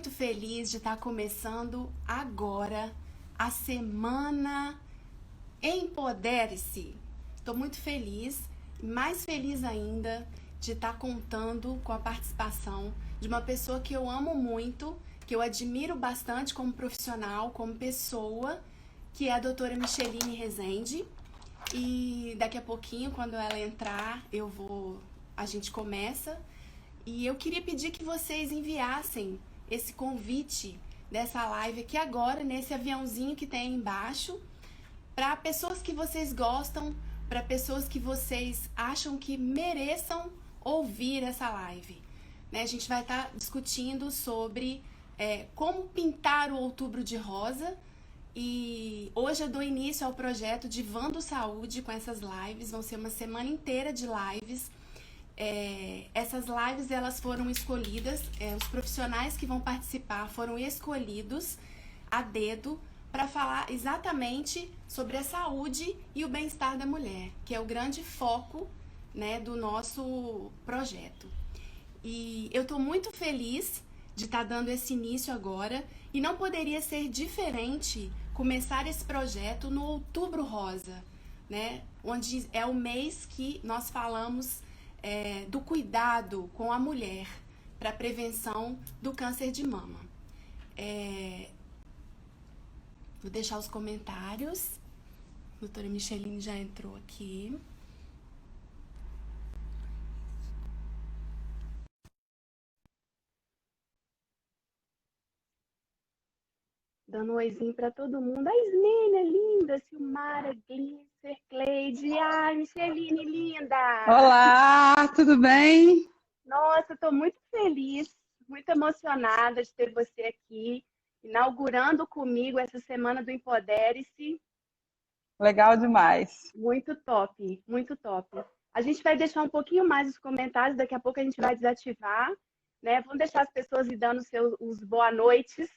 muito feliz de estar começando agora a semana Empodere-se. Estou muito feliz, mais feliz ainda de estar contando com a participação de uma pessoa que eu amo muito, que eu admiro bastante como profissional, como pessoa, que é a doutora Micheline Rezende. E daqui a pouquinho, quando ela entrar, a gente começa. E eu queria pedir que vocês enviassem esse convite dessa live aqui agora, nesse aviãozinho que tem aí embaixo, para pessoas que vocês gostam, para pessoas que vocês acham que mereçam ouvir essa live. Né? A gente vai estar discutindo sobre como pintar o Outubro de Rosa. E hoje eu dou início ao projeto Divando Saúde com essas lives. Vão ser uma semana inteira de lives. Essas lives elas foram escolhidas, os profissionais que vão participar foram escolhidos a dedo para falar exatamente sobre a saúde e o bem-estar da mulher, que é o grande foco, né, do nosso projeto. E eu estou muito feliz de estar dando esse início agora, e não poderia ser diferente começar esse projeto no Outubro Rosa, né, onde é o mês que nós falamos do cuidado com a mulher para a prevenção do câncer de mama. Vou deixar os comentários. A doutora Micheline já entrou aqui. Dando um oizinho para todo mundo. A Ismênia, linda, Silmara, Glisser, Cleide. Ai, Micheline, linda! Olá, tudo bem? Nossa, estou muito feliz, muito emocionada de ter você aqui, inaugurando comigo essa semana do Empodere-se. Legal demais. Muito top, muito top. A gente vai deixar um pouquinho mais os comentários, daqui a pouco a gente vai desativar, né? Vamos deixar as pessoas ir dando os boa noites.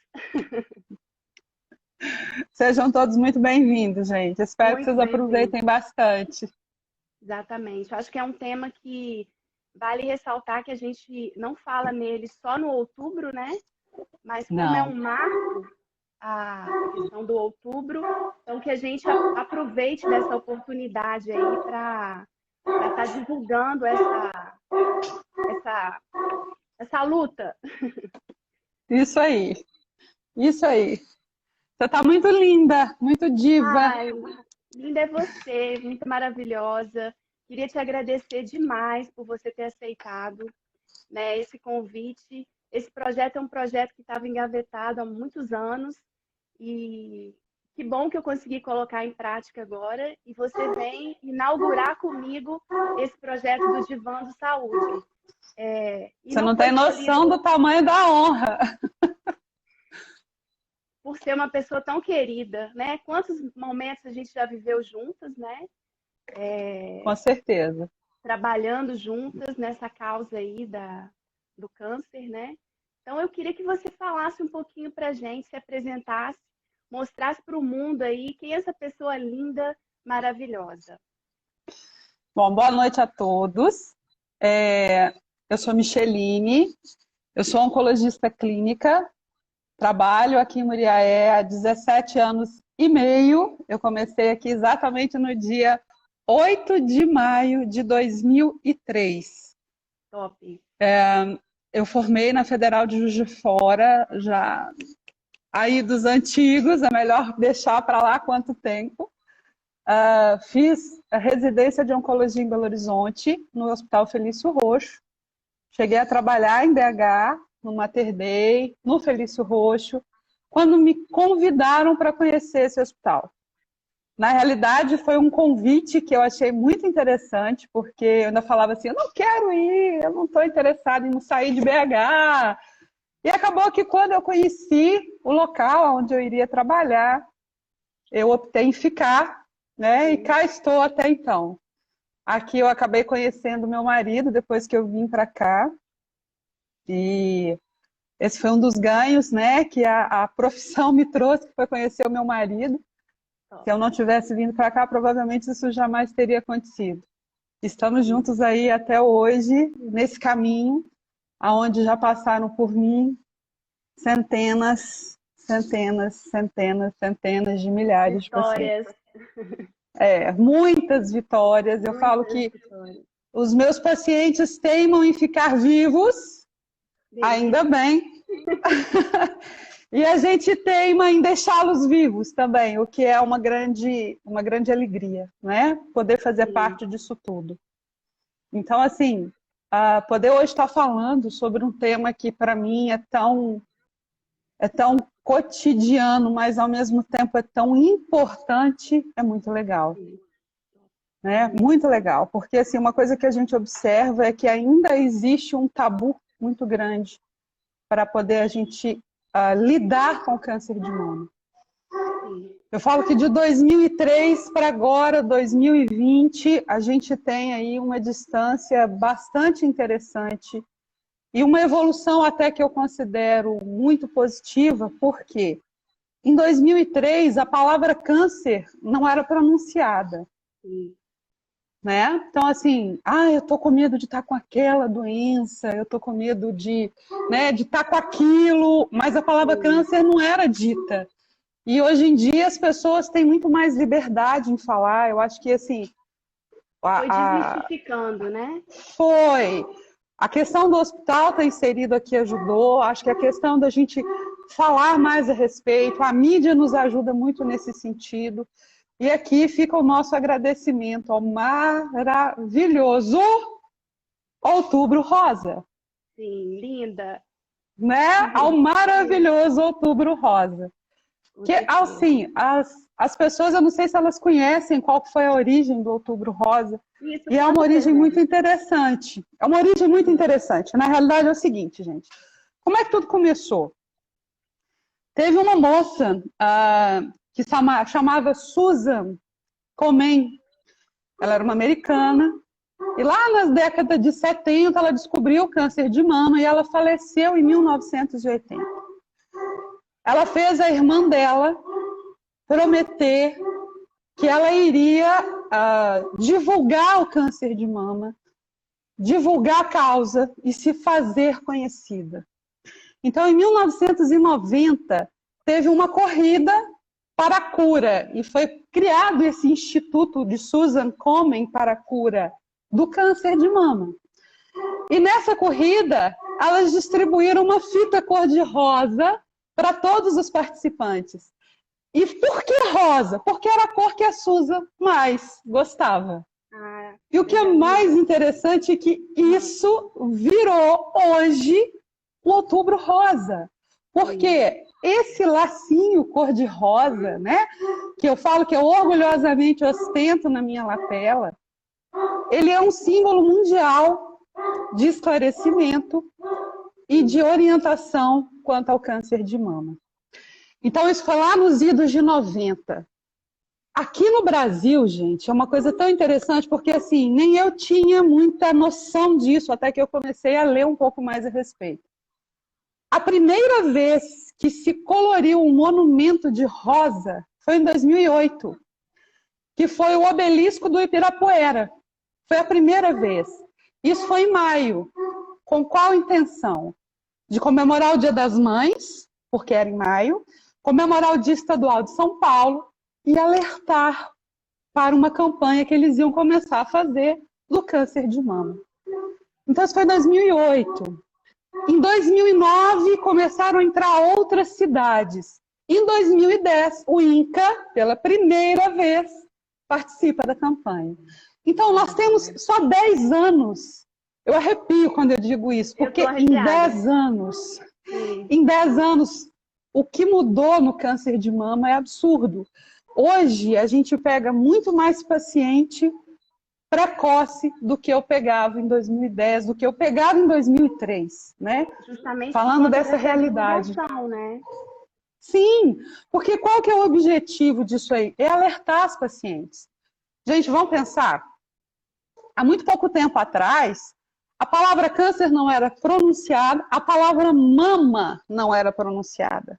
Sejam todos muito bem-vindos, gente. Espero que Muito vocês aproveitem bastante. Exatamente. Eu acho que é um tema que vale ressaltar que a gente não fala nele só no outubro, né? Mas como é um marco, a questão do outubro, então que a gente aproveite dessa oportunidade aí para estar divulgando essa luta. Isso aí, isso aí. Você está muito linda, muito diva. Ai, linda é você, muito maravilhosa. Queria te agradecer demais por você ter aceitado, né, esse convite. Esse projeto é um projeto que estava engavetado há muitos anos e que bom que eu consegui colocar em prática agora e você vem inaugurar comigo esse projeto do Divã Saúde. Você não tem noção do tamanho da honra. Por ser uma pessoa tão querida, né? Quantos momentos a gente já viveu juntas, né? Com certeza. Trabalhando juntas nessa causa aí do câncer, né? Então eu queria que você falasse um pouquinho pra gente, se apresentasse, mostrasse para o mundo aí quem é essa pessoa linda, maravilhosa. Bom, boa noite a todos. Eu sou Micheline, eu sou oncologista clínica, trabalho aqui em Muriaé há 17 anos e meio. Eu comecei aqui exatamente no dia 8 de maio de 2003. Top. Eu formei na Federal de Juiz de Fora, já aí dos antigos, é melhor deixar para lá quanto tempo. Fiz a residência de oncologia em Belo Horizonte, no Hospital Felício Roxo. Cheguei a trabalhar em BH, no Mater Dei, no Felício Roxo, quando me convidaram para conhecer esse hospital. Na realidade, foi um convite que eu achei muito interessante, porque eu ainda falava assim, eu não quero ir, eu não estou interessada em sair de BH. E acabou que quando eu conheci o local onde eu iria trabalhar, eu optei em ficar, né? E cá estou até então. Aqui eu acabei conhecendo meu marido depois que eu vim para cá. E esse foi um dos ganhos, né, que a profissão me trouxe, que foi conhecer o meu marido. Se eu não tivesse vindo para cá, provavelmente isso jamais teria acontecido. Estamos juntos aí até hoje, nesse caminho, aonde já passaram por mim centenas, centenas de milhares de Vitórias. pacientes. Muitas vitórias. Eu falo que os meus pacientes teimam em ficar vivos, ainda bem. E a gente teima em deixá-los vivos também, o que é uma grande alegria, né? Poder fazer parte disso tudo. Então, assim, poder hoje estar falando sobre um tema que para mim é tão cotidiano, mas ao mesmo tempo é tão importante, é muito legal. Né? Muito legal, porque assim, uma coisa que a gente observa é que ainda existe um tabu muito grande para poder a gente lidar com o câncer de mama. Eu falo que de 2003 para agora, 2020, a gente tem aí uma distância bastante interessante e uma evolução até que eu considero muito positiva, porque em 2003 a palavra câncer não era pronunciada. Né? Então, assim, eu tô com medo de estar com aquela doença, eu tô com medo de estar com aquilo, mas a palavra câncer não era dita. E hoje em dia as pessoas têm muito mais liberdade em falar. Eu acho que, assim... Foi desmistificando, né? Foi. A questão do hospital estar inserido aqui ajudou. Acho que a questão da gente falar mais a respeito, a mídia nos ajuda muito nesse sentido. E aqui fica o nosso agradecimento ao maravilhoso Outubro Rosa. Sim, linda. Né? Ao maravilhoso Outubro Rosa. Que, assim, as pessoas, eu não sei se elas conhecem qual foi a origem do Outubro Rosa. Isso, e é uma origem muito interessante. É uma origem muito interessante. Na realidade é o seguinte, gente. Como é que tudo começou? Teve uma moça... que chamava Susan Komen. Ela era uma americana. E lá nas décadas de 70, ela descobriu o câncer de mama e ela faleceu em 1980. Ela fez a irmã dela prometer que ela iria divulgar o câncer de mama, divulgar a causa e se fazer conhecida. Então, em 1990, teve uma corrida para a cura, e foi criado esse Instituto de Susan Komen para a cura do câncer de mama. E nessa corrida, elas distribuíram uma fita cor-de-rosa para todos os participantes. E por que rosa? Porque era a cor que a Susan mais gostava. E o que é mais interessante é que isso virou hoje o Outubro Rosa. Porque esse lacinho cor-de-rosa, né, que eu falo que eu orgulhosamente ostento na minha lapela, ele é um símbolo mundial de esclarecimento e de orientação quanto ao câncer de mama. Então, isso foi lá nos idos de 90. Aqui no Brasil, gente, é uma coisa tão interessante, porque assim, nem eu tinha muita noção disso, até que eu comecei a ler um pouco mais a respeito. A primeira vez que se coloriu um monumento de rosa foi em 2008, que foi o obelisco do Ibirapuera. Foi a primeira vez. Isso foi em maio. Com qual intenção? De comemorar o Dia das Mães, porque era em maio, comemorar o Dia Estadual de São Paulo e alertar para uma campanha que eles iam começar a fazer do câncer de mama. Então, isso foi em 2008. Em 2009, começaram a entrar outras cidades. Em 2010, o INCA, pela primeira vez, participa da campanha. Então, nós temos só 10 anos. Eu arrepio quando eu digo isso, porque em 10 anos, o que mudou no câncer de mama é absurdo. Hoje, a gente pega muito mais paciente precoce do que eu pegava em 2010, do que eu pegava em 2003, né? Justamente falando dessa realidade. Né? Sim, porque qual que é o objetivo disso aí? É alertar as pacientes. Gente, vamos pensar. Há muito pouco tempo atrás, a palavra câncer não era pronunciada, a palavra mama não era pronunciada.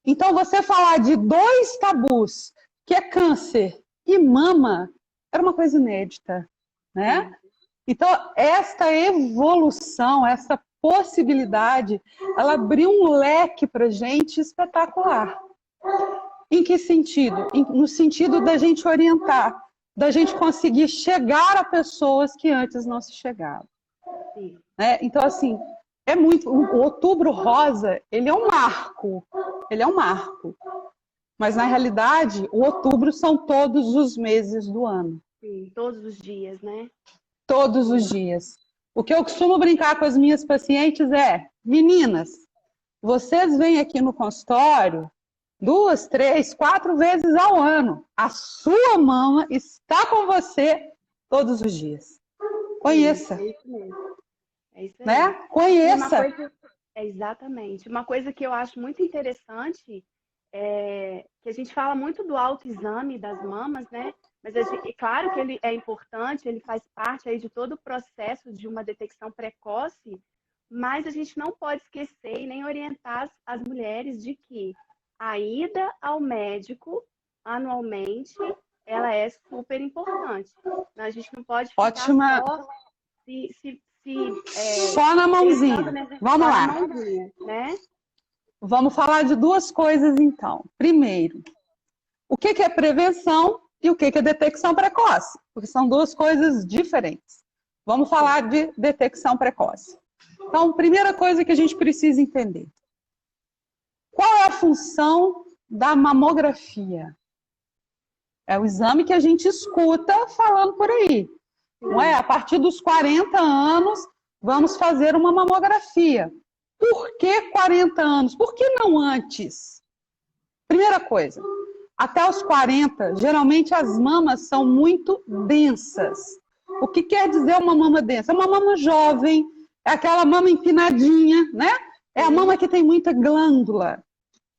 Então, você falar de 2 tabus, que é câncer e mama, era uma coisa inédita, né? Então, esta evolução, essa possibilidade, ela abriu um leque para a gente espetacular. Em que sentido? No sentido da gente orientar, da gente conseguir chegar a pessoas que antes não se chegavam. Né? Então, assim, é muito. O Outubro Rosa, ele é um marco. Ele é um marco. Mas, na realidade, o outubro são todos os meses do ano. Sim, todos os dias, né? Todos os dias. O que eu costumo brincar com as minhas pacientes é: meninas, vocês vêm aqui no consultório 2, 3, 4 vezes ao ano. A sua mama está com você todos os dias. Conheça. É isso mesmo. É isso aí. Né? Conheça. Exatamente. Uma coisa que eu acho muito interessante é que a gente fala muito do autoexame das mamas, né? Mas claro que ele é importante, ele faz parte aí de todo o processo de uma detecção precoce, mas a gente não pode esquecer e nem orientar as mulheres de que a ida ao médico anualmente, ela é super importante. A gente não pode ficar só na mãozinha. Vamos lá. Mãozinha, né? Vamos falar de duas coisas, então. Primeiro, o que é prevenção e o que é detecção precoce? Porque são duas coisas diferentes. Vamos falar de detecção precoce. Então, primeira coisa que a gente precisa entender. Qual é a função da mamografia? É o exame que a gente escuta falando por aí. Não é? A partir dos 40 anos, vamos fazer uma mamografia. Por que 40 anos? Por que não antes? Primeira coisa, até os 40, geralmente as mamas são muito densas. O que quer dizer uma mama densa? É uma mama jovem, é aquela mama empinadinha, né? É a mama que tem muita glândula.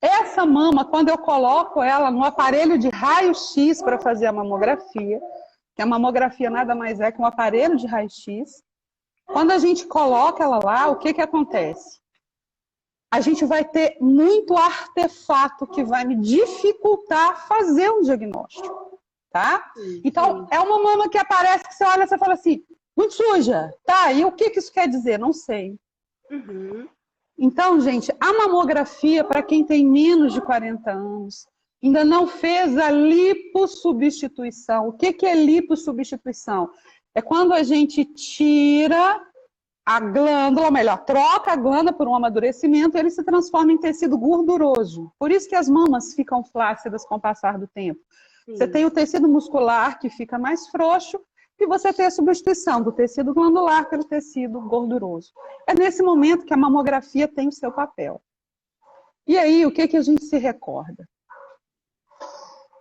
Essa mama, quando eu coloco ela no aparelho de raio-x para fazer a mamografia, que a mamografia nada mais é que um aparelho de raio-x, quando a gente coloca ela lá, o que acontece? A gente vai ter muito artefato que vai me dificultar fazer um diagnóstico, tá? Então, é uma mama que aparece que você olha e você fala assim, muito suja, tá? E o que isso quer dizer? Não sei. Então, gente, a mamografia, para quem tem menos de 40 anos, ainda não fez a lipossubstituição. O que é lipossubstituição? É quando a gente tira a glândula, ou melhor, troca a glândula por um amadurecimento e ele se transforma em tecido gorduroso. Por isso que as mamas ficam flácidas com o passar do tempo. Você tem o tecido muscular que fica mais frouxo e você tem a substituição do tecido glandular pelo tecido gorduroso. É nesse momento que a mamografia tem o seu papel. E aí, o que a gente se recorda?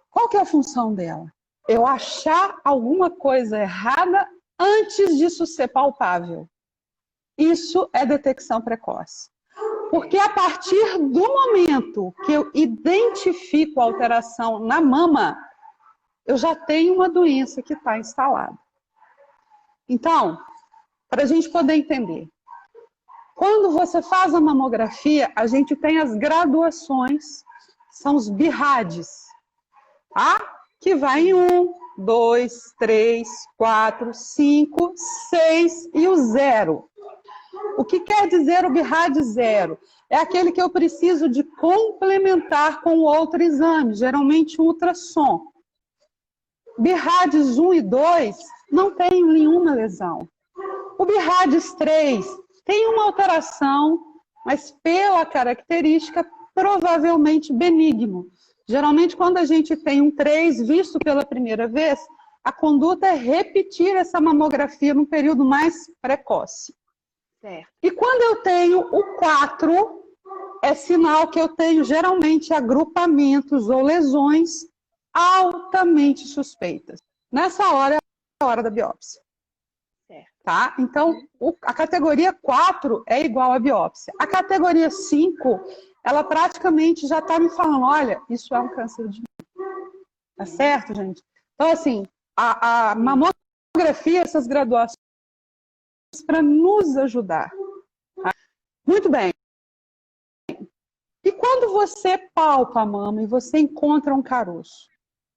Qual que é a função dela? Eu achar alguma coisa errada antes disso ser palpável. Isso é detecção precoce. Porque a partir do momento que eu identifico a alteração na mama, eu já tenho uma doença que está instalada. Então, para a gente poder entender, quando você faz a mamografia, a gente tem as graduações, são os BIRADs, tá? Que vai em 1, 2, 3, 4, 5, 6 e o 0. O que quer dizer o BIRAD 0? É aquele que eu preciso de complementar com outro exame, geralmente um ultrassom. BIRADs 1 e 2 não tem nenhuma lesão. O BIRADs 3 tem uma alteração, mas pela característica provavelmente benigno. Geralmente, quando a gente tem um 3 visto pela primeira vez, a conduta é repetir essa mamografia num período mais precoce. Certo. E quando eu tenho o 4, é sinal que eu tenho geralmente agrupamentos ou lesões altamente suspeitas. Nessa hora é a hora da biópsia. Certo. Tá? Então, a categoria 4 é igual à biópsia. A categoria 5, ela praticamente já está me falando, olha, isso é um câncer de mama. Tá certo, gente? Então, assim, a mamografia, essas graduações, para nos ajudar. Tá? Muito bem. E quando você palpa a mama e você encontra um caroço,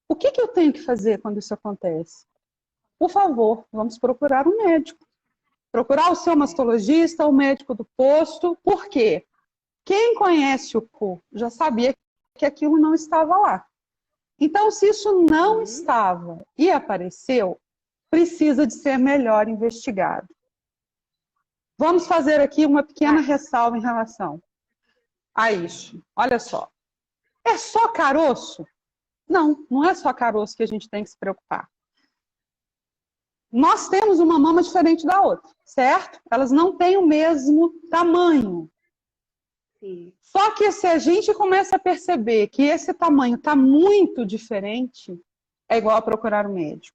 o que eu tenho que fazer quando isso acontece? Por favor, vamos procurar um médico. procurar o seu mastologista, o médico do posto. Por quê? Quem conhece o corpo já sabia que aquilo não estava lá. Então, se isso não estava e apareceu, precisa de ser melhor investigado. Vamos fazer aqui uma pequena ressalva em relação a isso. Olha só. É só caroço? Não, não é só caroço que a gente tem que se preocupar. Nós temos uma mama diferente da outra, certo? Elas não têm o mesmo tamanho. Sim. Só que se a gente começa a perceber que esse tamanho está muito diferente, é igual a procurar um médico.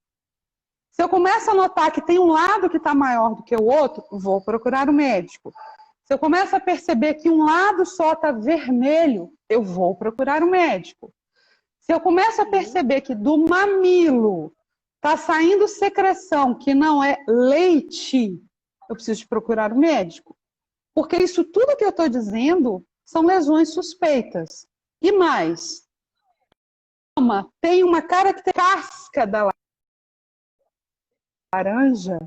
Se eu começo a notar que tem um lado que está maior do que o outro, vou procurar um médico. Se eu começo a perceber que um lado só está vermelho, eu vou procurar um médico. Se eu começo a perceber que do mamilo está saindo secreção que não é leite, eu preciso de procurar um médico. Porque isso tudo que eu estou dizendo são lesões suspeitas. E mais, tem uma característica casca da laranja,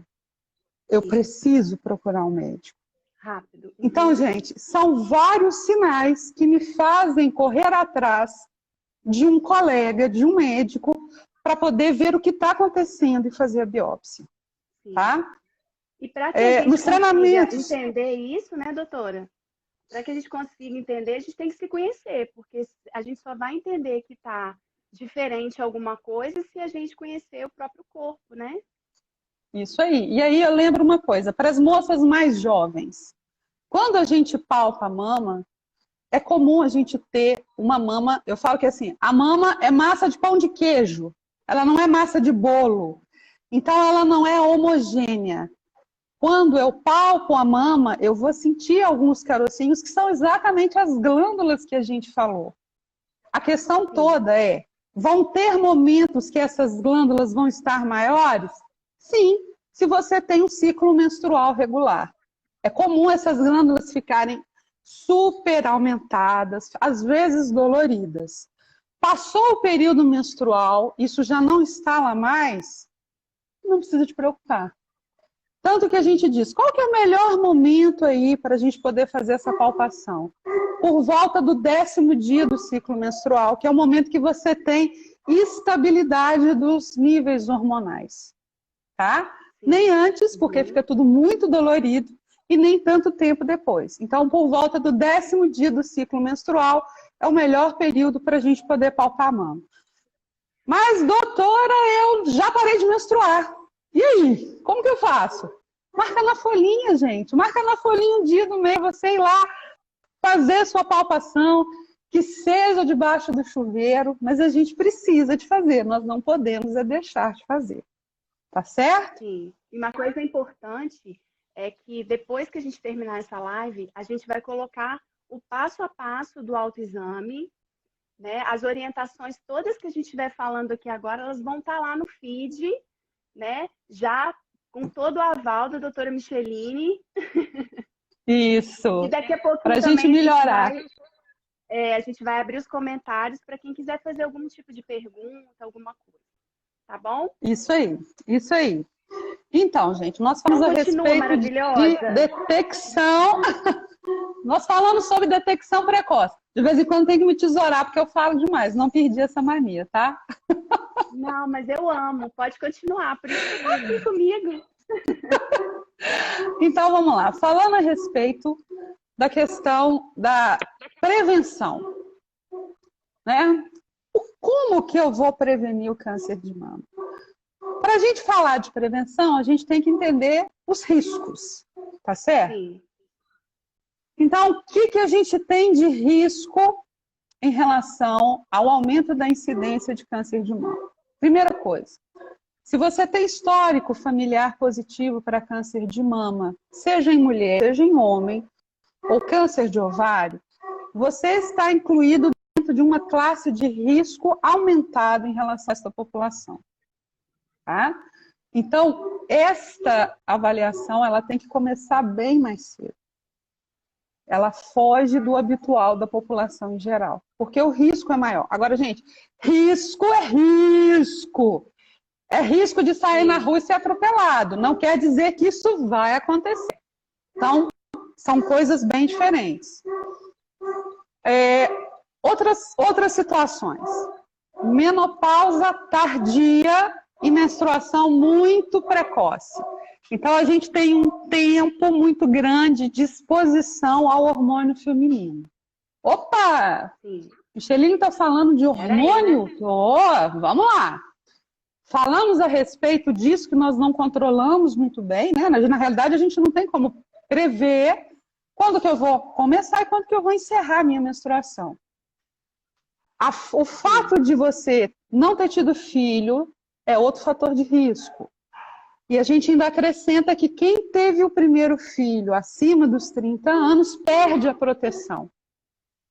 eu preciso procurar um médico. Rápido. Então, gente, são vários sinais que me fazem correr atrás de um colega, de um médico, para poder ver o que está acontecendo e fazer a biópsia. Sim. Tá? E para que a gente nos treinamentos consiga entender isso, né, doutora? Para que a gente consiga entender, a gente tem que se conhecer, porque a gente só vai entender que está diferente alguma coisa se a gente conhecer o próprio corpo, né? Isso aí. E aí eu lembro uma coisa, para as moças mais jovens, quando a gente palpa a mama, é comum a gente ter uma mama, eu falo que assim, a mama é massa de pão de queijo, ela não é massa de bolo, então ela não é homogênea. Quando eu palpo a mama, eu vou sentir alguns carocinhos que são exatamente as glândulas que a gente falou. A questão toda é, vão ter momentos que essas glândulas vão estar maiores? Sim, se você tem um ciclo menstrual regular. É comum essas glândulas ficarem super aumentadas, às vezes doloridas. Passou o período menstrual, isso já não está lá mais, não precisa te preocupar. Tanto que a gente diz, qual que é o melhor momento aí para a gente poder fazer essa palpação? Por volta do 10º dia do ciclo menstrual, que é o momento que você tem estabilidade dos níveis hormonais. Tá? Nem antes, porque fica tudo muito dolorido, e nem tanto tempo depois. Então, por volta do 10º dia do ciclo menstrual, é o melhor período para a gente poder palpar a mama. Mas, doutora, eu já parei de menstruar. E aí? Como que eu faço? Marca na folhinha, gente. Marca na folhinha um dia do mês, você ir lá fazer sua palpação, que seja debaixo do chuveiro, mas a gente precisa de fazer, nós não podemos deixar de fazer. Tá certo? Sim. E uma coisa importante é que depois que a gente terminar essa live, a gente vai colocar o passo a passo do autoexame, né? As orientações todas que a gente estiver falando aqui agora, elas vão estar lá no feed, né? Já com todo o aval da doutora Micheline. Isso. E daqui a pouco para a gente melhorar. A gente vai abrir os comentários para quem quiser fazer algum tipo de pergunta, alguma coisa. Tá bom? Isso aí, isso aí. Então, gente, nós falamos a respeito de detecção. Nós falamos sobre detecção precoce. De vez em quando tem que me tesourar, porque eu falo demais. Não perdi essa mania, tá? Não, mas eu amo. Pode continuar. Por isso que tá aqui comigo. Então, vamos lá. Falando a respeito da questão da prevenção, né? Como que eu vou prevenir o câncer de mama? Para a gente falar de prevenção, a gente tem que entender os riscos, tá certo? Sim. Então, o que a gente tem de risco em relação ao aumento da incidência de câncer de mama? Primeira coisa, se você tem histórico familiar positivo para câncer de mama, seja em mulher, seja em homem, ou câncer de ovário, você está incluído dentro de uma classe de risco aumentado em relação a essa população. Tá? Então, esta avaliação ela tem que começar bem mais cedo. Ela foge do habitual da população em geral, porque o risco é maior. Agora, gente, risco é risco. É risco de sair na rua e ser atropelado. Não quer dizer que isso vai acontecer. Então, são coisas bem diferentes. Outras situações. Menopausa tardia e menstruação muito precoce. Então, a gente tem um tempo muito grande de exposição ao hormônio feminino. Opa! Sim. Micheline está falando de hormônio? Aí, né? Vamos lá. Falamos a respeito disso que nós não controlamos muito bem, né? Na realidade, a gente não tem como prever quando que eu vou começar e quando que eu vou encerrar a minha menstruação. O fato de você não ter tido filho é outro fator de risco. E a gente ainda acrescenta que quem teve o primeiro filho acima dos 30 anos perde a proteção.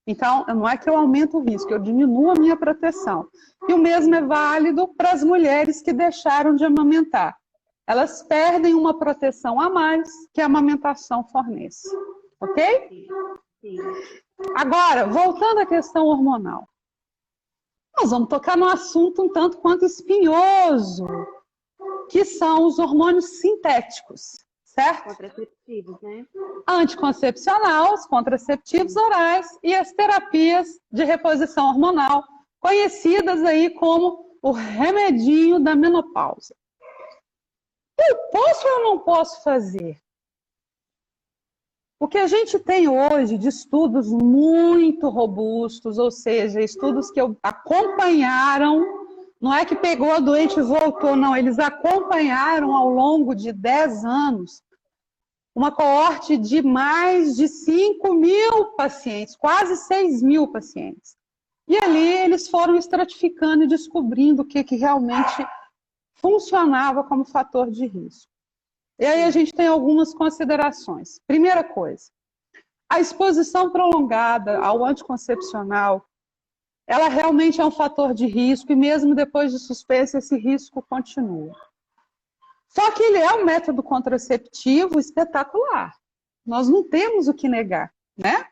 Então, não é que eu aumento o risco, eu diminuo a minha proteção. E o mesmo é válido para as mulheres que deixaram de amamentar. Elas perdem uma proteção a mais que a amamentação fornece. Ok? Sim. Agora, voltando à questão hormonal. Nós vamos tocar num assunto um tanto quanto espinhoso, que são os hormônios sintéticos, certo? Contraceptivos, né? Anticoncepcional, os contraceptivos orais e as terapias de reposição hormonal, conhecidas aí como o remedinho da menopausa. Eu posso ou eu não posso fazer? O que a gente tem hoje de estudos muito robustos, ou seja, estudos que acompanharam, não é que pegou a doente e voltou, não, eles acompanharam ao longo de 10 anos uma coorte de mais de 5.000 pacientes, quase 6.000 pacientes. E ali eles foram estratificando e descobrindo o que realmente funcionava como fator de risco. E aí a gente tem algumas considerações. Primeira coisa, a exposição prolongada ao anticoncepcional, ela realmente é um fator de risco e mesmo depois de suspenso, esse risco continua. Só que ele é um método contraceptivo espetacular. Nós não temos o que negar, né?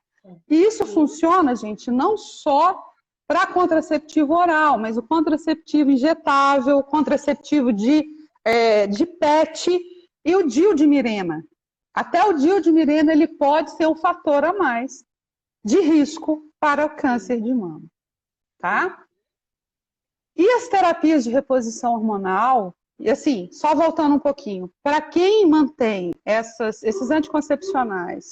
E isso funciona, gente, não só para contraceptivo oral, mas o contraceptivo injetável, o contraceptivo de PET e o DIU de Mirena. Até o DIU de Mirena ele pode ser um fator a mais de risco para o câncer de mama, tá? E as terapias de reposição hormonal, e assim, só voltando um pouquinho, para quem mantém esses anticoncepcionais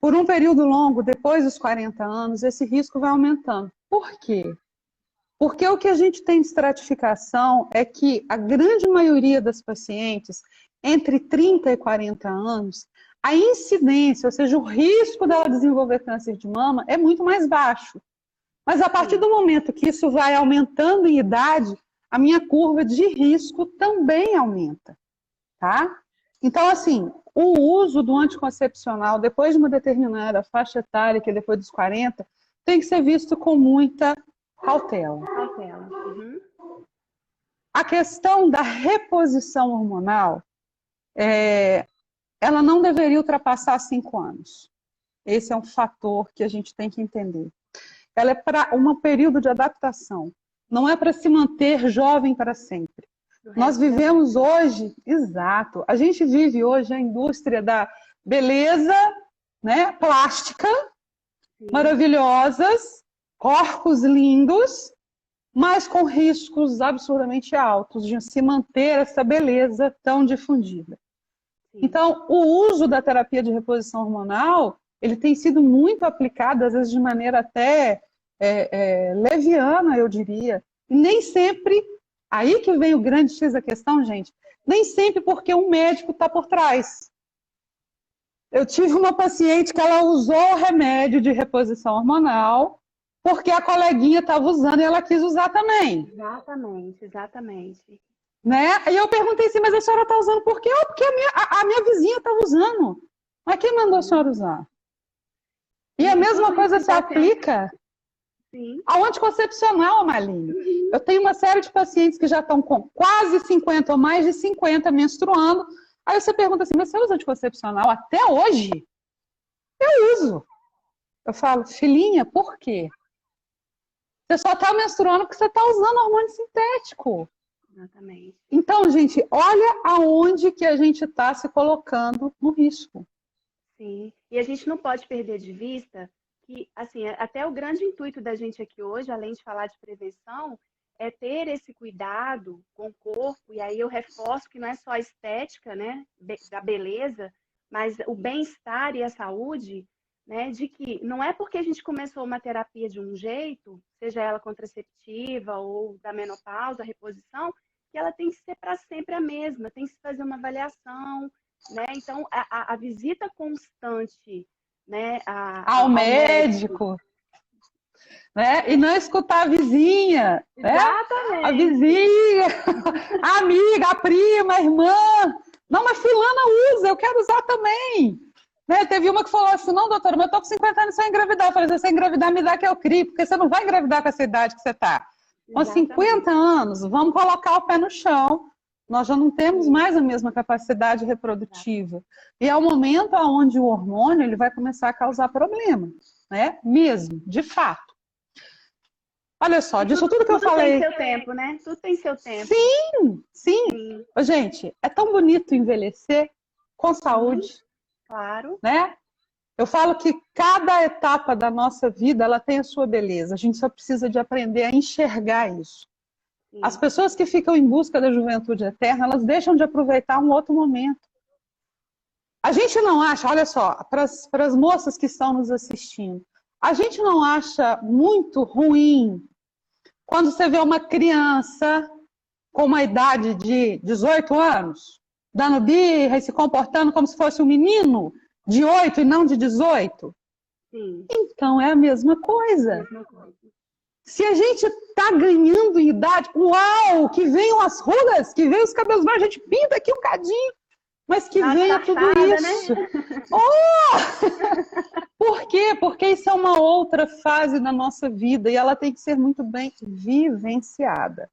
por um período longo, depois dos 40 anos, esse risco vai aumentando. Por quê? Porque o que a gente tem de estratificação é que a grande maioria das pacientes, entre 30 e 40 anos, a incidência, ou seja, o risco dela desenvolver câncer de mama é muito mais baixo. Mas a partir do momento que isso vai aumentando em idade, a minha curva de risco também aumenta, tá? Então, assim, o uso do anticoncepcional depois de uma determinada faixa etária, que é depois dos 40, tem que ser visto com muita cautela. Uhum. A questão da reposição hormonal, ela não deveria ultrapassar 5 anos. Esse é um fator que a gente tem que entender. Ela é para um período de adaptação. Não é para se manter jovem para sempre. Nós vivemos hoje, exato, a gente vive hoje a indústria da beleza, né, plástica, maravilhosas, corpos lindos, mas com riscos absurdamente altos de se manter essa beleza tão difundida. Então, o uso da terapia de reposição hormonal, ele tem sido muito aplicado, às vezes de maneira até leviana, eu diria. E nem sempre, aí que vem o grande X da questão, gente, nem sempre porque um médico está por trás. Eu tive uma paciente que ela usou o remédio de reposição hormonal porque a coleguinha estava usando e ela quis usar também. Exatamente. Né? E eu perguntei assim, mas a senhora está usando por quê? Porque a minha vizinha estava usando. Mas quem mandou a senhora usar? E a mesma coisa se aplica ao anticoncepcional, Amaline. Eu tenho uma série de pacientes que já estão com quase 50 ou mais de 50 menstruando. Aí você pergunta assim, mas você usa anticoncepcional até hoje? Eu uso. Eu falo, filhinha, por quê? Você só está menstruando porque você está usando hormônio sintético. Exatamente. Então, gente, olha aonde que a gente está se colocando no risco. Sim. E a gente não pode perder de vista que, assim, até o grande intuito da gente aqui hoje, além de falar de prevenção, é ter esse cuidado com o corpo, e aí eu reforço que não é só a estética, né, da beleza, mas o bem-estar e a saúde, né, de que não é porque a gente começou uma terapia de um jeito, seja ela contraceptiva ou da menopausa, reposição, que ela tem que ser para sempre a mesma, tem que se fazer uma avaliação, né? Então, a visita constante, né, Ao ao médico. médico, né? E não escutar a vizinha, né? Exatamente. A vizinha, a amiga, a prima, a irmã. Não, mas fulana usa, eu quero usar também. Né? Teve uma que falou assim, não, doutora, mas eu tô com 50 anos sem engravidar. Eu falei, se você engravidar, me dá que eu crio, porque você não vai engravidar com essa idade que você tá. Com 50 anos, vamos colocar o pé no chão. Nós já não temos mais a mesma capacidade reprodutiva. E é o momento onde o hormônio ele vai começar a causar problema, né? Mesmo, de fato. Olha só, disso tudo que eu falei... Tudo tem seu tempo, né? Tudo tem seu tempo. Sim, sim. Gente, é tão bonito envelhecer com saúde. Claro. Né? Eu falo que cada etapa da nossa vida ela tem a sua beleza. A gente só precisa de aprender a enxergar isso. Sim. As pessoas que ficam em busca da juventude eterna, elas deixam de aproveitar um outro momento. A gente não acha, olha só, para as moças que estão nos assistindo, a gente não acha muito ruim quando você vê uma criança com uma idade de 18 anos, dando birra e se comportando como se fosse um menino de 8 e não de 18? Sim. Então é a mesma coisa. Se a gente está ganhando em idade, uau, que venham as rugas, que venham os cabelos brancos, a gente pinta aqui um cadinho, mas que venha tudo isso. Né? Oh! Por quê? Porque isso é uma outra fase da nossa vida e ela tem que ser muito bem vivenciada.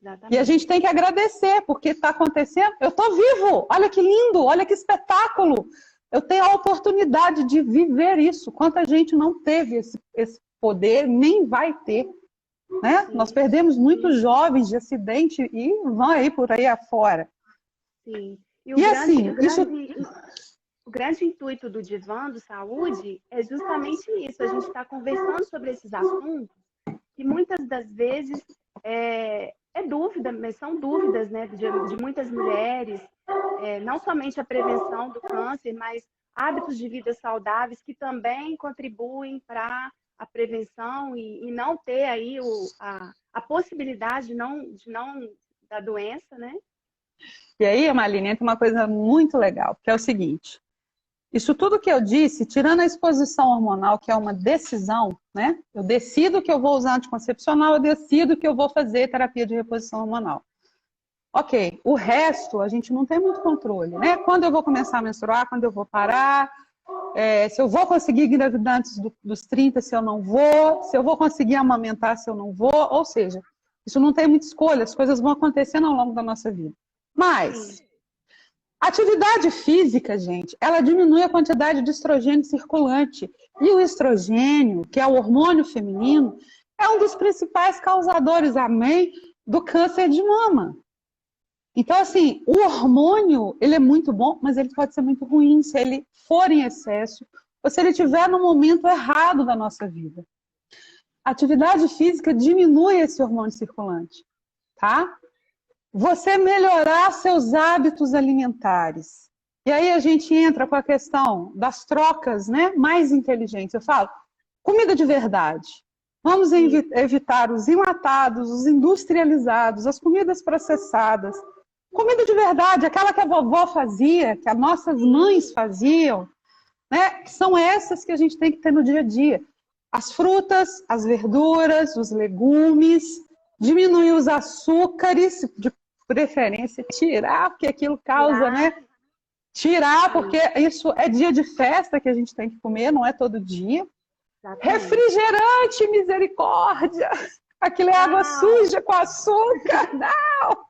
Exatamente. E a gente tem que agradecer, porque está acontecendo. Eu estou vivo, olha que lindo, olha que espetáculo. Eu tenho a oportunidade de viver isso. Quanta gente não teve esse poder, nem vai ter. Né? Nós perdemos muitos jovens de acidente e vão aí por aí afora. Sim. O grande intuito do Divã do Saúde é justamente isso. A gente está conversando sobre esses assuntos que muitas das vezes é dúvida, mas são dúvidas, né, de muitas mulheres, não somente a prevenção do câncer, mas hábitos de vida saudáveis que também contribuem para a prevenção e não ter aí a possibilidade de não da doença, né? E aí, Amaline, entra uma coisa muito legal, que é o seguinte, isso tudo que eu disse, tirando a exposição hormonal, que é uma decisão, né? Eu decido que eu vou usar anticoncepcional, eu decido que eu vou fazer terapia de reposição hormonal. Ok, o resto a gente não tem muito controle, né? Quando eu vou começar a menstruar, quando eu vou parar, se eu vou conseguir engravidar antes dos 30, se eu não vou, se eu vou conseguir amamentar, se eu não vou, ou seja, isso não tem muita escolha, as coisas vão acontecendo ao longo da nossa vida. Mas, atividade física, gente, ela diminui a quantidade de estrogênio circulante. E o estrogênio, que é o hormônio feminino, é um dos principais causadores, amém, do câncer de mama. Então, assim, o hormônio, ele é muito bom, mas ele pode ser muito ruim se ele for em excesso ou se ele estiver no momento errado da nossa vida. A atividade física diminui esse hormônio circulante, tá? Você melhorar seus hábitos alimentares. E aí a gente entra com a questão das trocas, né, mais inteligentes. Eu falo, comida de verdade. Vamos evitar os enlatados, os industrializados, as comidas processadas. Comida de verdade, aquela que a vovó fazia, que as nossas mães faziam, né, que são essas que a gente tem que ter no dia a dia. As frutas, as verduras, os legumes, diminuir os açúcares, de preferência tirar, porque aquilo causa, né? Tirar, porque isso é dia de festa que a gente tem que comer, não é todo dia. Exatamente. Refrigerante, misericórdia! Aquilo é água suja com açúcar, não!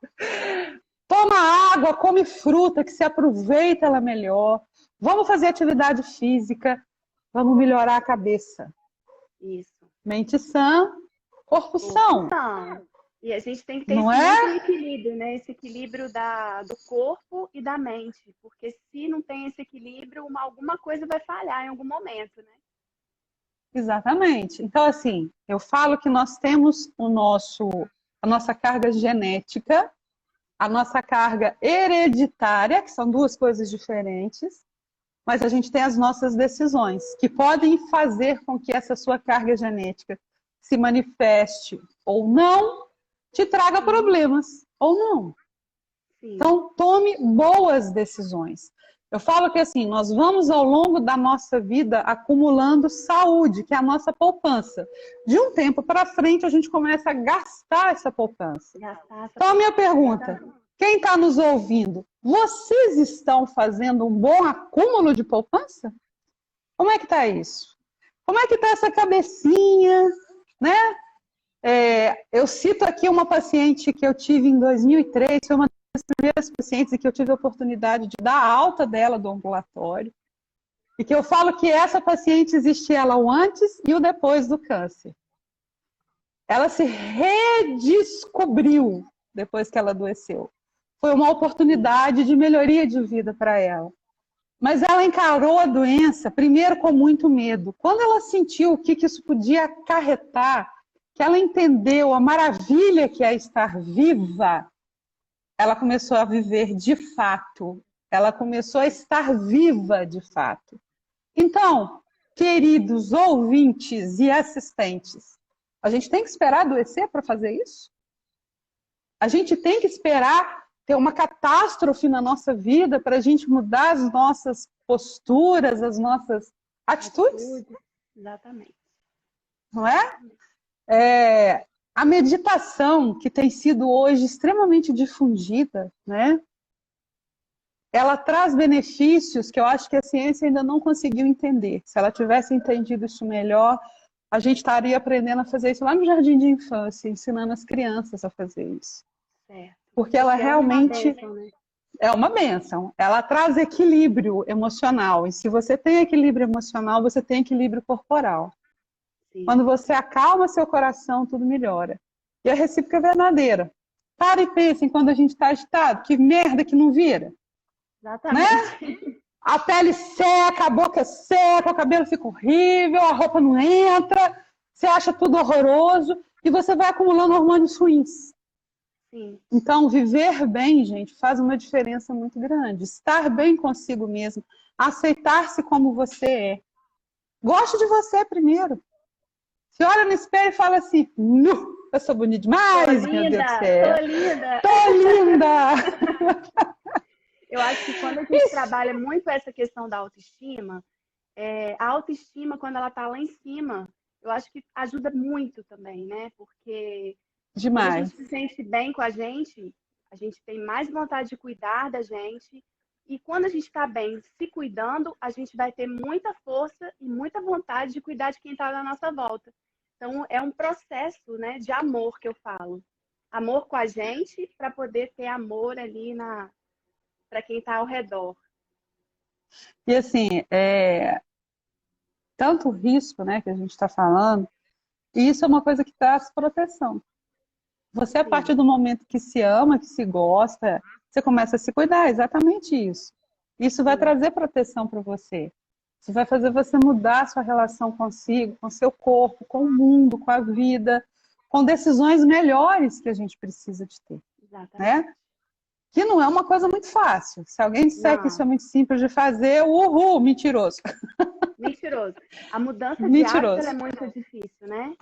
Toma água, come fruta, que se aproveita ela melhor. Vamos fazer atividade física, vamos melhorar a cabeça. Isso. Mente sã, corpo são. E a gente tem que ter não esse é? muito equilíbrio, né? Esse equilíbrio do corpo e da mente. Porque se não tem esse equilíbrio, alguma coisa vai falhar em algum momento, né? Exatamente. Então, assim, eu falo que nós temos a nossa carga genética, a nossa carga hereditária, que são duas coisas diferentes, mas a gente tem as nossas decisões, que podem fazer com que essa sua carga genética se manifeste ou não, te traga Sim, problemas ou não. sim. Então, tome boas decisões. Eu falo que assim, nós vamos ao longo da nossa vida acumulando saúde, que é a nossa poupança. De um tempo para frente, a gente começa a gastar essa poupança. Gastar essa Então, a minha poupança. pergunta, quem está nos ouvindo, vocês estão fazendo um bom acúmulo de poupança? Como é que está isso? Como é que está essa cabecinha, né? Eu cito aqui uma paciente que eu tive em 2003, foi uma das primeiras pacientes em que eu tive a oportunidade de dar a alta dela do ambulatório, e que eu falo que essa paciente existe ela o antes e o depois do câncer. Ela se redescobriu depois que ela adoeceu. Foi uma oportunidade de melhoria de vida para ela. Mas ela encarou a doença, primeiro, com muito medo. Quando ela sentiu o que isso podia acarretar, que ela entendeu a maravilha que é estar viva, ela começou a viver de fato. Ela começou a estar viva de fato. Então, queridos ouvintes e assistentes, a gente tem que esperar adoecer para fazer isso? A gente tem que esperar ter uma catástrofe na nossa vida para a gente mudar as nossas posturas, as nossas atitudes? Exatamente. Não é? A meditação, que tem sido hoje extremamente difundida, né? Ela traz benefícios que eu acho que a ciência ainda não conseguiu entender. Se ela tivesse entendido isso melhor, a gente estaria aprendendo a fazer isso lá no jardim de infância, ensinando as crianças a fazer isso. Certo. Porque ela realmente Uma bênção, né? é uma bênção. Ela traz equilíbrio emocional. E se você tem equilíbrio emocional, você tem equilíbrio corporal. Sim. Quando você acalma seu coração, tudo melhora. E a recíproca é verdadeira. Para e pensa em quando a gente está agitado. Que merda que não vira. Exatamente. Né? A pele seca, a boca seca, o cabelo fica horrível, a roupa não entra, você acha tudo horroroso e você vai acumulando hormônios ruins. Sim. Então, viver bem, gente, faz uma diferença muito grande. Estar bem consigo mesmo, aceitar-se como você é. Goste de você primeiro. Se olha no espelho e fala assim, nu, eu sou bonita demais, meu Deus do céu. Tô linda! Tô linda! Eu acho que quando a gente trabalha muito essa questão da autoestima, a autoestima, quando ela tá lá em cima, eu acho que ajuda muito também, né? Porque quando a Demais. gente se sente bem com a gente tem mais vontade de cuidar da gente. E quando a gente está bem se cuidando, a gente vai ter muita força e muita vontade de cuidar de quem está na nossa volta. Então, é um processo, né, de amor que eu falo. Amor com a gente para poder ter amor ali para quem está ao redor. E assim, tanto o risco, né, que a gente está falando, e isso é uma coisa que traz proteção. Você, a partir do momento que se ama, que se gosta, você começa a se cuidar, exatamente isso. Isso vai trazer proteção para você. Isso vai fazer você mudar a sua relação consigo, com o seu corpo, com o mundo, com a vida, com decisões melhores que a gente precisa de ter. Exatamente. Né? Que não é uma coisa muito fácil. Se alguém disser que isso é muito simples de fazer, uhul, mentiroso. Mentiroso. A mudança de hábito é muito difícil, né?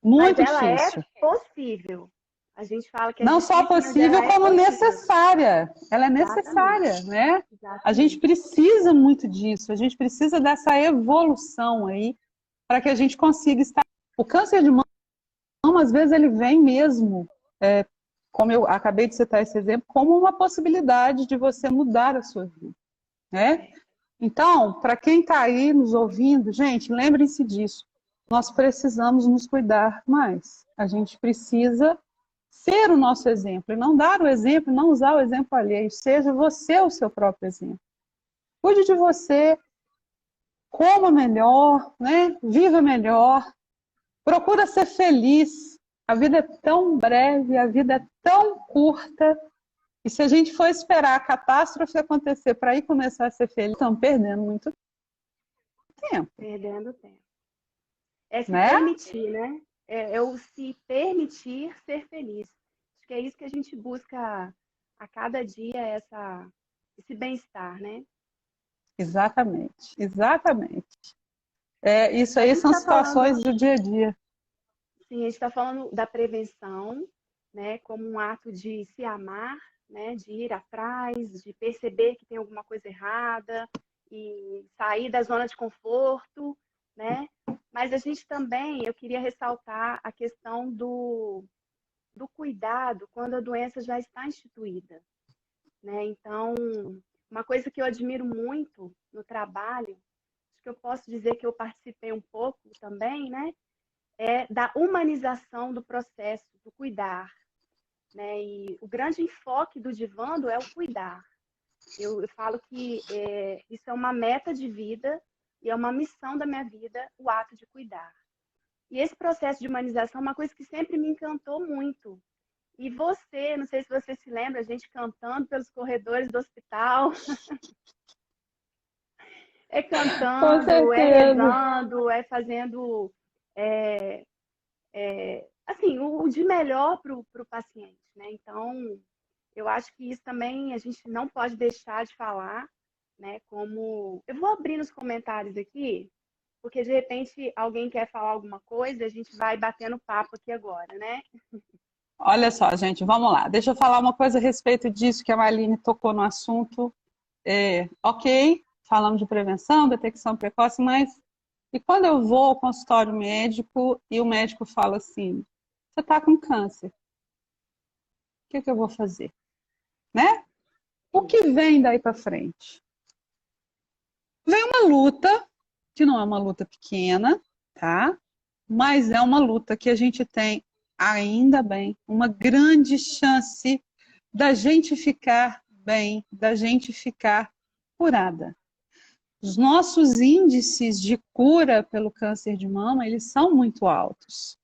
Muito mas ela difícil. É possível. A gente fala que não só possível, como necessária. Ela é necessária, né? Exatamente. A gente precisa muito disso. A gente precisa dessa evolução aí para que a gente consiga estar. O câncer de mama, às vezes, ele vem mesmo, como eu acabei de citar esse exemplo, como uma possibilidade de você mudar a sua vida, né? Então, para quem está aí nos ouvindo, gente, lembrem-se disso. Nós precisamos nos cuidar mais. A gente precisa ser o nosso exemplo, e não dar o exemplo, não usar o exemplo alheio. Seja você o seu próprio exemplo. Cuide de você, coma melhor, né? Viva melhor, procura ser feliz, A vida é tão breve, a vida é tão curta. E se a gente for esperar a catástrofe acontecer para aí começar a ser feliz, estamos perdendo muito tempo. Perdendo tempo. É se Né? permitir, né? É o se permitir ser feliz. Acho que é isso que a gente busca a cada dia, esse bem-estar, né? Exatamente, exatamente. Isso A aí gente são está falando, situações do dia a dia. sim, a gente está falando da prevenção, né? Como um ato de se amar, né? De ir atrás, de perceber que tem alguma coisa errada e sair da zona de conforto, né? Mas a gente também, eu queria ressaltar a questão do cuidado quando a doença já está instituída, né? Então, uma coisa que eu admiro muito no trabalho, acho que eu posso dizer que eu participei um pouco também, né? É da humanização do processo, do cuidar, né? E o grande enfoque do Divando é o cuidar. Eu falo que isso é uma meta de vida e é uma missão da minha vida, o ato de cuidar. E esse processo de humanização é uma coisa que sempre me encantou muito. E você, não sei se você se lembra, a gente cantando pelos corredores do hospital, é Com cantando, é certeza. rezando, é fazendo assim, o de melhor para o paciente, né? Então, eu acho que isso também a gente não pode deixar de falar, né? Como eu vou abrir nos comentários aqui, porque de repente alguém quer falar alguma coisa, a gente vai batendo papo aqui agora, né? Olha só, gente, vamos lá. Deixa eu falar uma coisa a respeito disso que a Marlene tocou no assunto. Ok, falamos de prevenção, detecção precoce, mas e quando eu vou ao consultório médico e o médico fala assim, você está com câncer, o que eu vou fazer? Né? O que vem daí para frente? Vem uma luta, que não é uma luta pequena, tá? Mas é uma luta que a gente tem, ainda bem, uma grande chance da gente ficar bem, da gente ficar curada. Os nossos índices de cura pelo câncer de mama, eles são muito altos.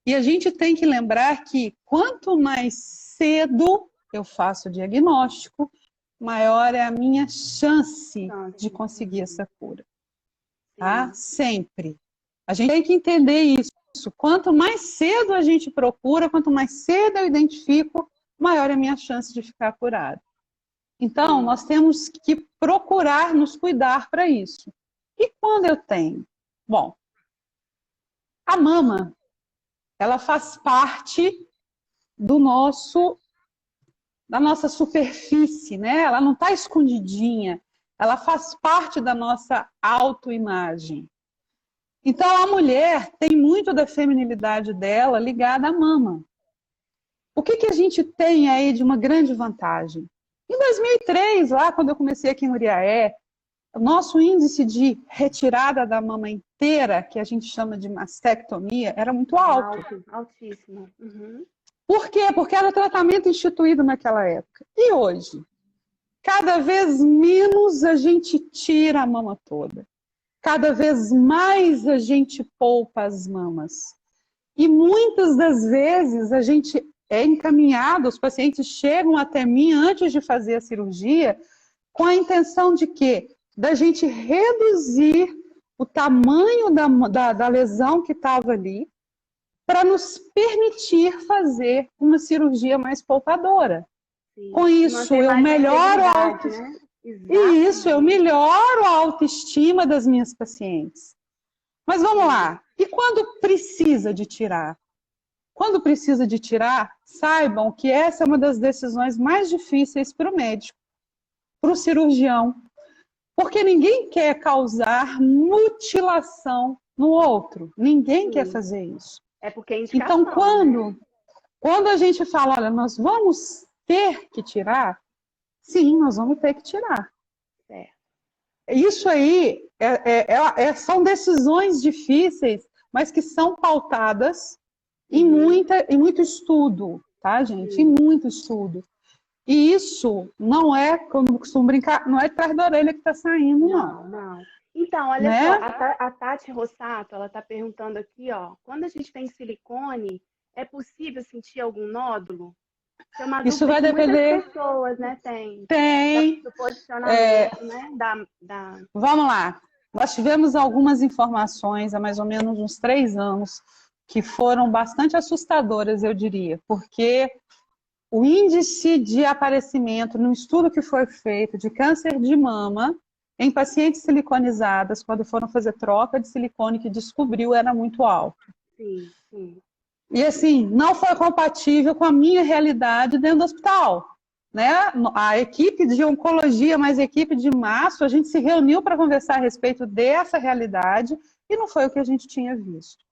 E a gente tem que lembrar que quanto mais cedo eu faço o diagnóstico, maior é a minha chance de conseguir essa cura. Tá? Sempre. A gente tem que entender isso. Quanto mais cedo a gente procura, quanto mais cedo eu identifico, maior é a minha chance de ficar curado. Então, nós temos que procurar nos cuidar para isso. E quando eu tenho? Bom, a mama, ela faz parte da nossa superfície, né? Ela não está escondidinha, ela faz parte da nossa autoimagem. Então, a mulher tem muito da feminilidade dela ligada à mama. O que a gente tem aí de uma grande vantagem? Em 2003, lá quando eu comecei aqui em Uriaé, o nosso índice de retirada da mama inteira, que a gente chama de mastectomia, era muito alto. Altíssimo. Uhum. Por quê? Porque era tratamento instituído naquela época. E hoje? Cada vez menos a gente tira a mama toda. Cada vez mais a gente poupa as mamas. E muitas das vezes a gente é encaminhado, os pacientes chegam até mim antes de fazer a cirurgia com a intenção de quê? Da gente reduzir o tamanho da lesão que estava ali para nos permitir fazer uma cirurgia mais poupadora. Sim. Com isso, eu melhoro a autoestima. Né? E isso, eu melhoro a autoestima das minhas pacientes. Mas vamos lá. E quando precisa de tirar? Quando precisa de tirar, saibam que essa é uma das decisões mais difíceis para o médico, para o cirurgião. Porque ninguém quer causar mutilação no outro. Ninguém quer fazer isso. É porque é indicação, então, quando a gente fala, olha, nós vamos ter que tirar, sim, nós vamos ter que tirar. Isso aí são decisões difíceis, mas que são pautadas em muito estudo, tá, gente? Em muito estudo. E isso não é, como eu costumo brincar, não é atrás da orelha que está saindo, não. Não. Então, olha só, a Tati Rossato, ela está perguntando aqui, ó, quando a gente tem silicone, é possível sentir algum nódulo? É uma Isso dúvida vai que muitas depender. pessoas, né, têm Tem. do posicionamento, né, Vamos lá. Nós tivemos algumas informações há mais ou menos uns 3 anos que foram bastante assustadoras, eu diria, porque o índice de aparecimento no estudo que foi feito de câncer de mama em pacientes siliconizadas, quando foram fazer troca de silicone, que descobriu, era muito alto. Sim, sim. E assim, não foi compatível com a minha realidade dentro do hospital. Né? A equipe de oncologia, mais a equipe de mastro, a gente se reuniu para conversar a respeito dessa realidade e não foi o que a gente tinha visto.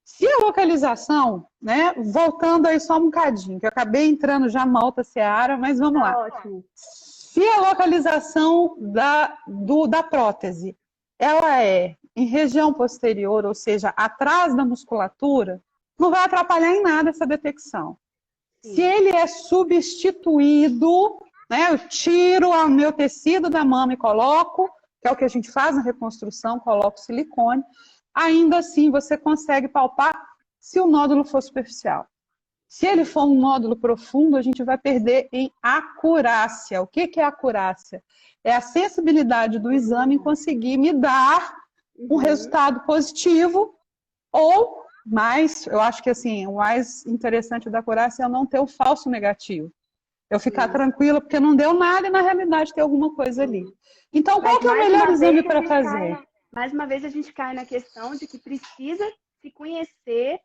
Se a localização, né, voltando aí só um bocadinho, que eu acabei entrando já numa outra seara, mas vamos lá. Ótimo. Se a localização da prótese, ela é em região posterior, ou seja, atrás da musculatura, não vai atrapalhar em nada essa detecção. Sim. Se ele é substituído, né, eu tiro o meu tecido da mama e coloco, que é o que a gente faz na reconstrução, coloco silicone, ainda assim você consegue palpar se o nódulo for superficial. Se ele for um nódulo profundo, a gente vai perder em acurácia. O que é acurácia? É a sensibilidade do exame em conseguir me dar um resultado positivo ou mais, eu acho que assim, o mais interessante da acurácia é não ter o falso negativo. Eu ficar tranquila porque não deu nada e na realidade tem alguma coisa ali. Então, qual que é o melhor exame para fazer? Mais uma vez a gente cai na questão de que precisa se conhecer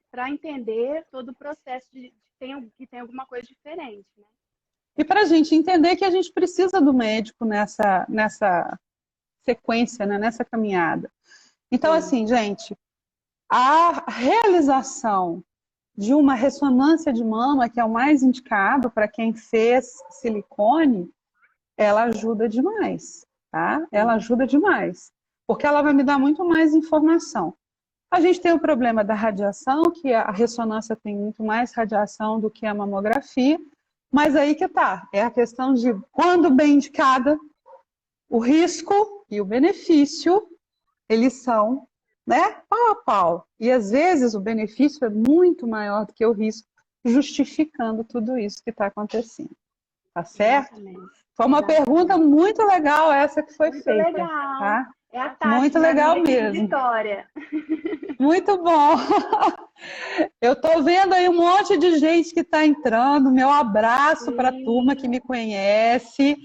para entender todo o processo de que tem alguma coisa diferente, né? E para a gente entender que a gente precisa do médico nessa sequência, né? Nessa caminhada. Então, assim, gente, a realização de uma ressonância de mama, que é o mais indicado para quem fez silicone, ela ajuda demais, tá? Ela ajuda demais, porque ela vai me dar muito mais informação. A gente tem o problema da radiação, que a ressonância tem muito mais radiação do que a mamografia, mas aí que tá, é a questão de quando bem indicada, o risco e o benefício, eles são, né, pau a pau. E às vezes o benefício é muito maior do que o risco, justificando tudo isso que está acontecendo. Tá certo? Exatamente. Foi uma pergunta muito legal essa que foi muito feita. Legal. Tá? É a Tati, muito legal mesmo. Vitória. Muito bom. Eu estou vendo aí um monte de gente que está entrando. Meu abraço para a turma que me conhece.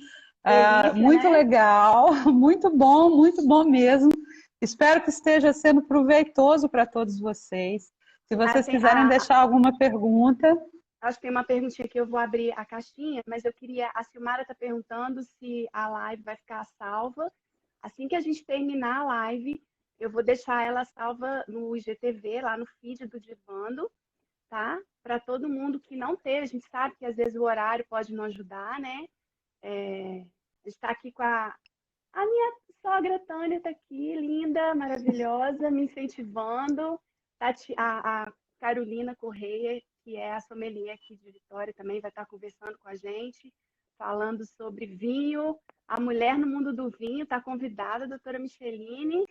Delícia, muito né? legal, muito bom mesmo. Espero que esteja sendo proveitoso para todos vocês. Se vocês quiserem deixar alguma pergunta. Acho que tem uma perguntinha que eu vou abrir a caixinha, mas eu queria. A Silmara está perguntando se a live vai ficar salva. Assim que a gente terminar a live, eu vou deixar ela salva no IGTV, lá no feed do Divando, tá? Para todo mundo que não teve. A gente sabe que às vezes o horário pode não ajudar, né? A gente está aqui com a minha sogra Tânia, está aqui, linda, maravilhosa, me incentivando. A Carolina Correia, que é a sommelier aqui de Vitória, também vai estar conversando com a gente, falando sobre vinho. A mulher no mundo do vinho está convidada, a doutora Micheline.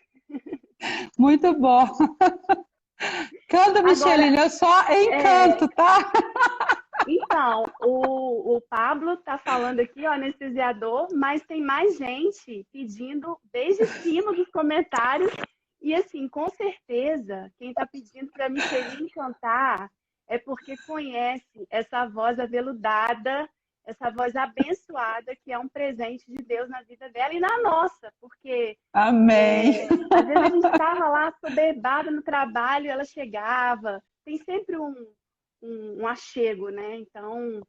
Muito bom. Canta, Micheline, eu só encanto, tá? Então, o Pablo está falando aqui, o anestesiador, mas tem mais gente pedindo desde cima dos comentários. E assim, com certeza, quem está pedindo para a Micheline cantar é porque conhece essa voz aveludada, essa voz abençoada, que é um presente de Deus na vida dela e na nossa, porque amém. Às vezes a gente estava lá soberbada no trabalho, ela chegava, tem sempre um achego, né? Então,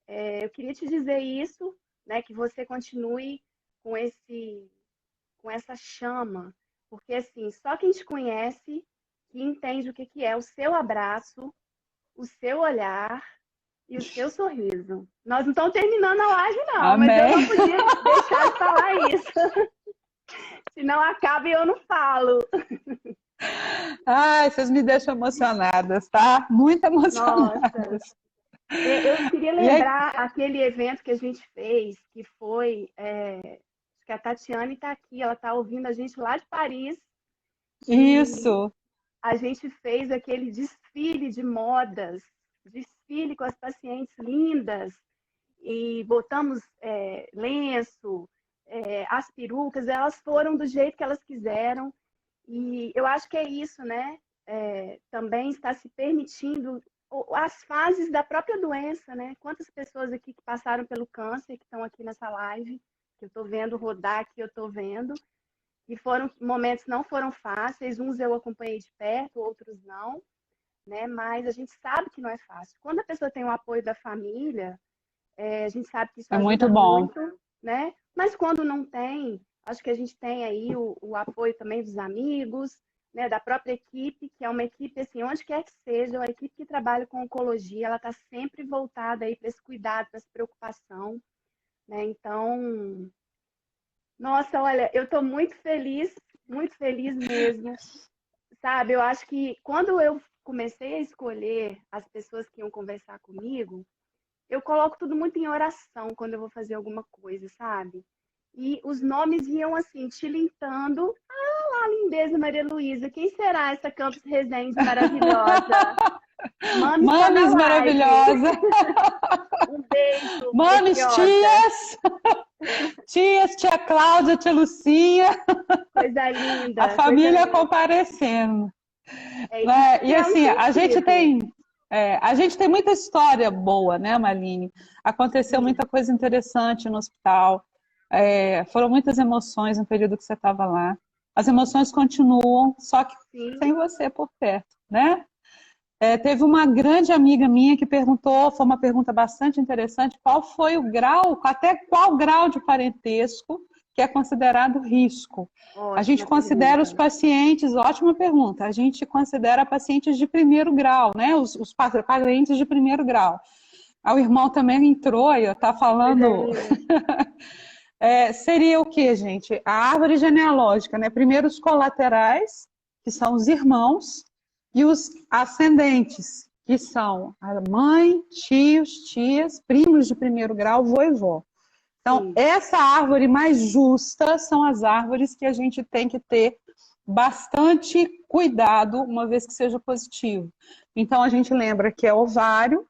eu queria te dizer isso, né? Que você continue com essa chama, porque assim, só quem te conhece que entende o que é o seu abraço, o seu olhar e o seu sorriso. Nós não estamos terminando a live, não, amém. Mas eu não podia deixar de falar isso. Senão acaba e eu não falo. Ai, vocês me deixam emocionadas, tá? Muito emocionadas. Nossa. Eu queria lembrar aquele evento que a gente fez, que foi... que a Tatiane está aqui, ela está ouvindo a gente lá de Paris. Isso. a gente fez aquele desfile de modas, desfile com as pacientes lindas, e botamos lenço, as perucas, elas foram do jeito que elas quiseram. E eu acho que é isso, né? Também está se permitindo as fases da própria doença, né? Quantas pessoas aqui que passaram pelo câncer, que estão aqui nessa live, que eu estou vendo rodar aqui, eu estou vendo, e foram momentos não foram fáceis, uns eu acompanhei de perto, outros não, né? Mas a gente sabe que não é fácil. Quando a pessoa tem o apoio da família, a gente sabe que isso É ajuda muito bom. muito, né? Mas quando não tem, acho que a gente tem aí o apoio também dos amigos, né? Da própria equipe, que é uma equipe, assim, onde quer que seja, a equipe que trabalha com oncologia, ela está sempre voltada aí para esse cuidado, para essa preocupação, né? Então, nossa, olha, eu estou muito feliz mesmo, sabe? Eu acho que quando eu comecei a escolher as pessoas que iam conversar comigo, eu coloco tudo muito em oração quando eu vou fazer alguma coisa, sabe? E os nomes iam assim, tilintando. Ah, lá, lindeza, Maria Luísa. Quem será essa Campos Resende maravilhosa? Mames tá na Mames live. maravilhosa! Um beijo, Mames, preciosa. tias, tia Cláudia, tia Lucinha, Coisa linda. a família comparecendo. Né? E É um assim, sentido. a gente tem muita história boa, né, Marlene? Aconteceu Sim, muita coisa interessante no hospital, foram muitas emoções no período que você estava lá. As emoções continuam, só que sim. sem você por perto, né? Teve uma grande amiga minha que perguntou, foi uma pergunta bastante interessante, qual foi o grau, até qual grau de parentesco que é considerado risco? A gente Ótima considera os pergunta. pacientes, ótima pergunta, a gente considera pacientes de primeiro grau, né? Os parentes de primeiro grau. O irmão também entrou aí, está Coisa falando. linda. Seria o que, gente? A árvore genealógica, né? Primeiro os colaterais, que são os irmãos, e os ascendentes, que são a mãe, tios, tias, primos de primeiro grau, vô e vó. Então, Sim, essa árvore mais justa são as árvores que a gente tem que ter bastante cuidado, uma vez que seja positivo. Então, a gente lembra que é ovário,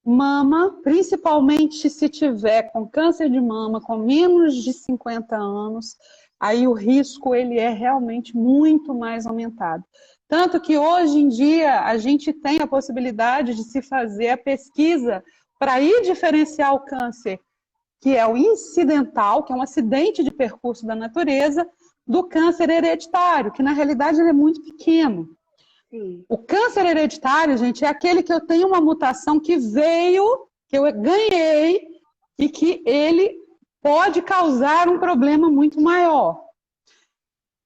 mama, principalmente se tiver com câncer de mama com menos de 50 anos, aí o risco ele é realmente muito mais aumentado. Tanto que hoje em dia a gente tem a possibilidade de se fazer a pesquisa para ir diferenciar o câncer, que é o incidental, que é um acidente de percurso da natureza, do câncer hereditário, que na realidade ele é muito pequeno. sim. O câncer hereditário, gente, é aquele que eu tenho uma mutação que veio, que eu ganhei, e que ele pode causar um problema muito maior.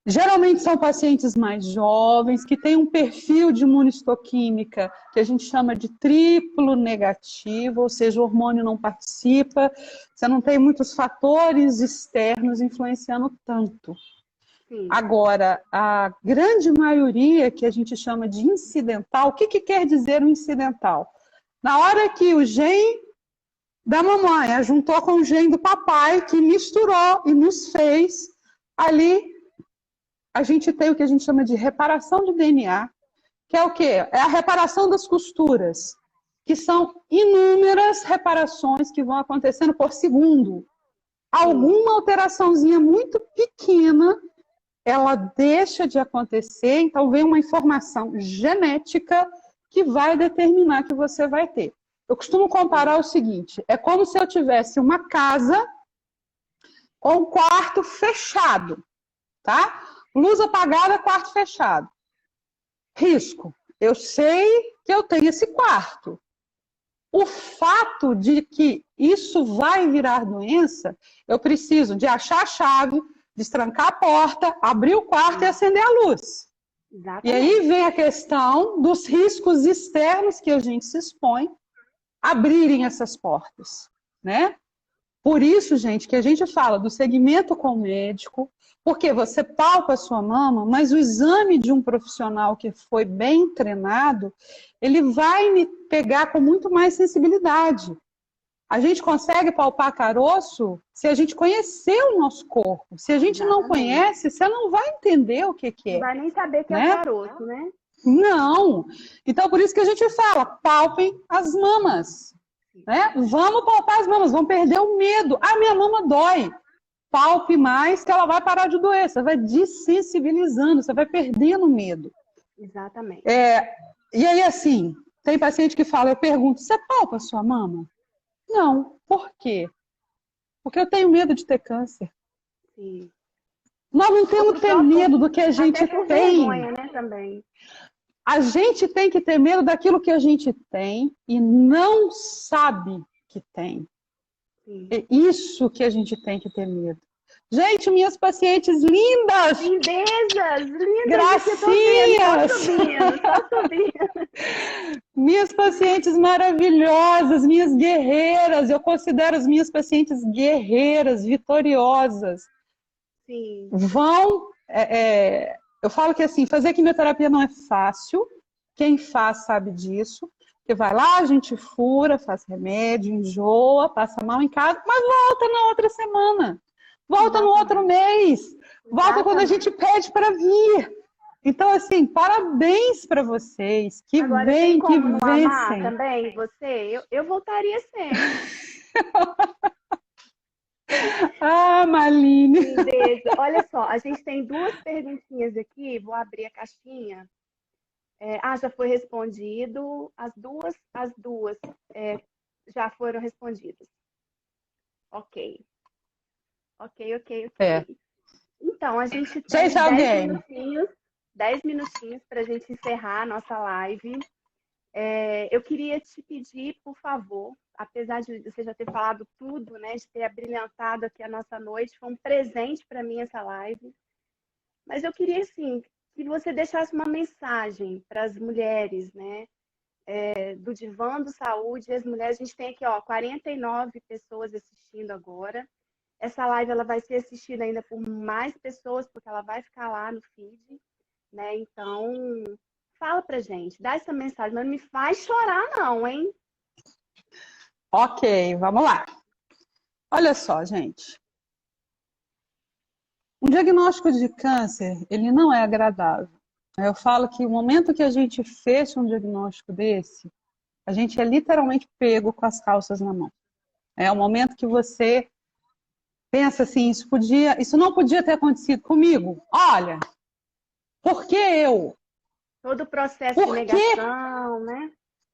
Geralmente são pacientes mais jovens, que têm um perfil de imunistoquímica que a gente chama de triplo negativo, ou seja, o hormônio não participa, você não tem muitos fatores externos influenciando tanto. Sim. Agora, a grande maioria que a gente chama de incidental, o que quer dizer o incidental? Na hora que o gene da mamãe juntou com o gene do papai, que misturou e nos fez, ali a gente tem o que a gente chama de reparação de DNA, que é o quê? É a reparação das costuras, que são inúmeras reparações que vão acontecendo por segundo. Alguma alteraçãozinha muito pequena ela deixa de acontecer, então vem uma informação genética que vai determinar que você vai ter. Eu costumo comparar o seguinte, é como se eu tivesse uma casa com um quarto fechado, tá? Luz apagada, quarto fechado. Risco. Eu sei que eu tenho esse quarto. O fato de que isso vai virar doença, eu preciso de achar a chave, destrancar a porta, abrir o quarto e acender a luz. Exatamente. E aí vem a questão dos riscos externos que a gente se expõe a abrirem essas portas, né? Por isso, gente, que a gente fala do segmento com o médico, porque você palpa a sua mama, mas o exame de um profissional que foi bem treinado, ele vai me pegar com muito mais sensibilidade. A gente consegue palpar caroço se a gente conhecer o nosso corpo. Se a gente não conhece, você não vai entender o que Não é. vai nem saber que é Né? caroço, né? Não. Então, por isso que a gente fala, palpem as mamas. Né? Vamos palpar as mamas, vamos perder o medo. Ah, minha mama dói. Palpe mais que ela vai parar de doer. Você vai desensibilizando, você vai perdendo o medo. Exatamente. E aí, assim, tem paciente que fala, eu pergunto, você palpa a sua mama? Não. Por quê? Porque eu tenho medo de ter câncer. Sim. Nós não temos que ter medo do que a gente até por tem. Vergonha, né, também. A gente tem que ter medo daquilo que a gente tem e não sabe que tem. Sim. É isso que a gente tem que ter medo. Gente, minhas pacientes lindas! Lindezas! Lindas! Gracinhas! Só subindo. Minhas pacientes maravilhosas, minhas guerreiras. Eu considero as minhas pacientes guerreiras, vitoriosas. Sim. Eu falo que assim, fazer quimioterapia não é fácil. Quem faz sabe disso. Porque vai lá, a gente fura, faz remédio, enjoa, passa mal em casa, mas volta na outra semana. Volta no outro mês. Volta quando a gente pede para vir. Então, assim, parabéns para vocês. Que agora, vem, tem como que não vencem. amar também você? Eu voltaria sempre. Ah, Maline. Lindeza. Olha só, a gente tem duas perguntinhas aqui. Vou abrir a caixinha. Já foi respondido. As duas já foram respondidas. Ok. Então, a gente tem 10 minutinhos para a gente encerrar a nossa live. Eu queria te pedir, por favor, apesar de você já ter falado tudo, né, de ter abrilhantado aqui a nossa noite, foi um presente para mim essa live. Mas eu queria, assim, que você deixasse uma mensagem para as mulheres, né, do Divã do Saúde. As mulheres, a gente tem aqui, 49 pessoas assistindo agora. Essa live ela vai ser assistida ainda por mais pessoas, porque ela vai ficar lá no feed, né? Então, fala pra gente, dá essa mensagem, mas não me faz chorar não, hein? Ok, vamos lá. Olha só, gente. Um diagnóstico de câncer, ele não é agradável. Eu falo que o momento que a gente fecha um diagnóstico desse, a gente é literalmente pego com as calças na mão. É o momento que você pensa assim, isso não podia ter acontecido comigo. Olha, por que eu? Todo o processo de negação, né?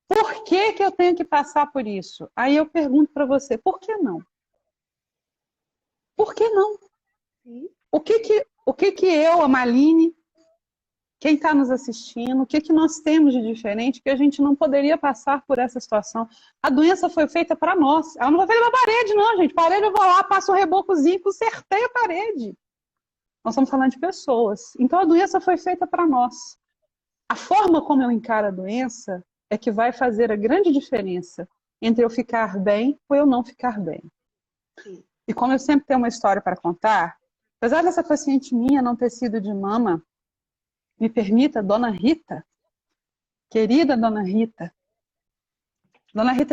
Por que eu tenho que passar por isso? Aí eu pergunto para você, por que não? Por que não? Sim. O que eu, a Maline, quem está nos assistindo, o que nós temos de diferente que a gente não poderia passar por essa situação? A doença foi feita para nós. Ela não foi feita para parede, não, gente. Parede eu vou lá, passo um rebocozinho, consertei a parede. Nós estamos falando de pessoas. Então a doença foi feita para nós. A forma como eu encaro a doença é que vai fazer a grande diferença entre eu ficar bem ou eu não ficar bem. Sim. E como eu sempre tenho uma história para contar, apesar dessa paciente minha não ter sido de mama, me permita, Dona Rita, querida Dona Rita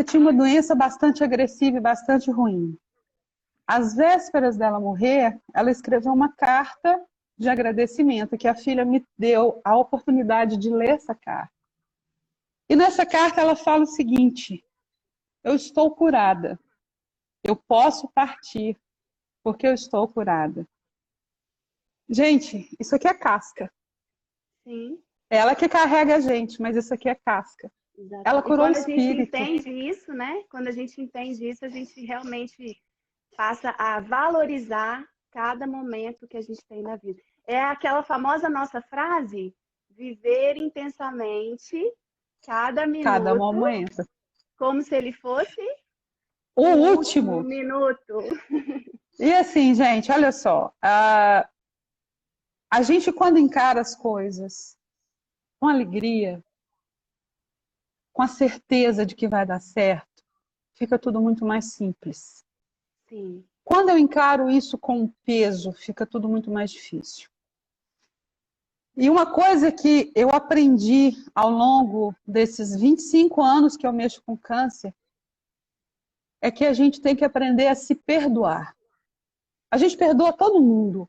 tinha uma doença bastante agressiva e bastante ruim. Às vésperas dela morrer, ela escreveu uma carta de agradecimento, que a filha me deu a oportunidade de ler essa carta. E nessa carta ela fala o seguinte: eu estou curada, eu posso partir, porque eu estou curada. Gente, isso aqui é casca. Sim. Ela que carrega a gente, mas isso aqui é casca. Exatamente. Ela curou o espírito. Quando a gente entende isso, né? Quando a gente entende isso, a gente realmente passa a valorizar cada momento que a gente tem na vida. É aquela famosa nossa frase, viver intensamente cada minuto. Cada momento. Como se ele fosse o último minuto. E assim, gente, olha só. A gente, quando encara as coisas com alegria, com a certeza de que vai dar certo, fica tudo muito mais simples. Sim. Quando eu encaro isso com peso, fica tudo muito mais difícil. E uma coisa que eu aprendi ao longo desses 25 anos que eu mexo com câncer é que a gente tem que aprender a se perdoar. A gente perdoa todo mundo.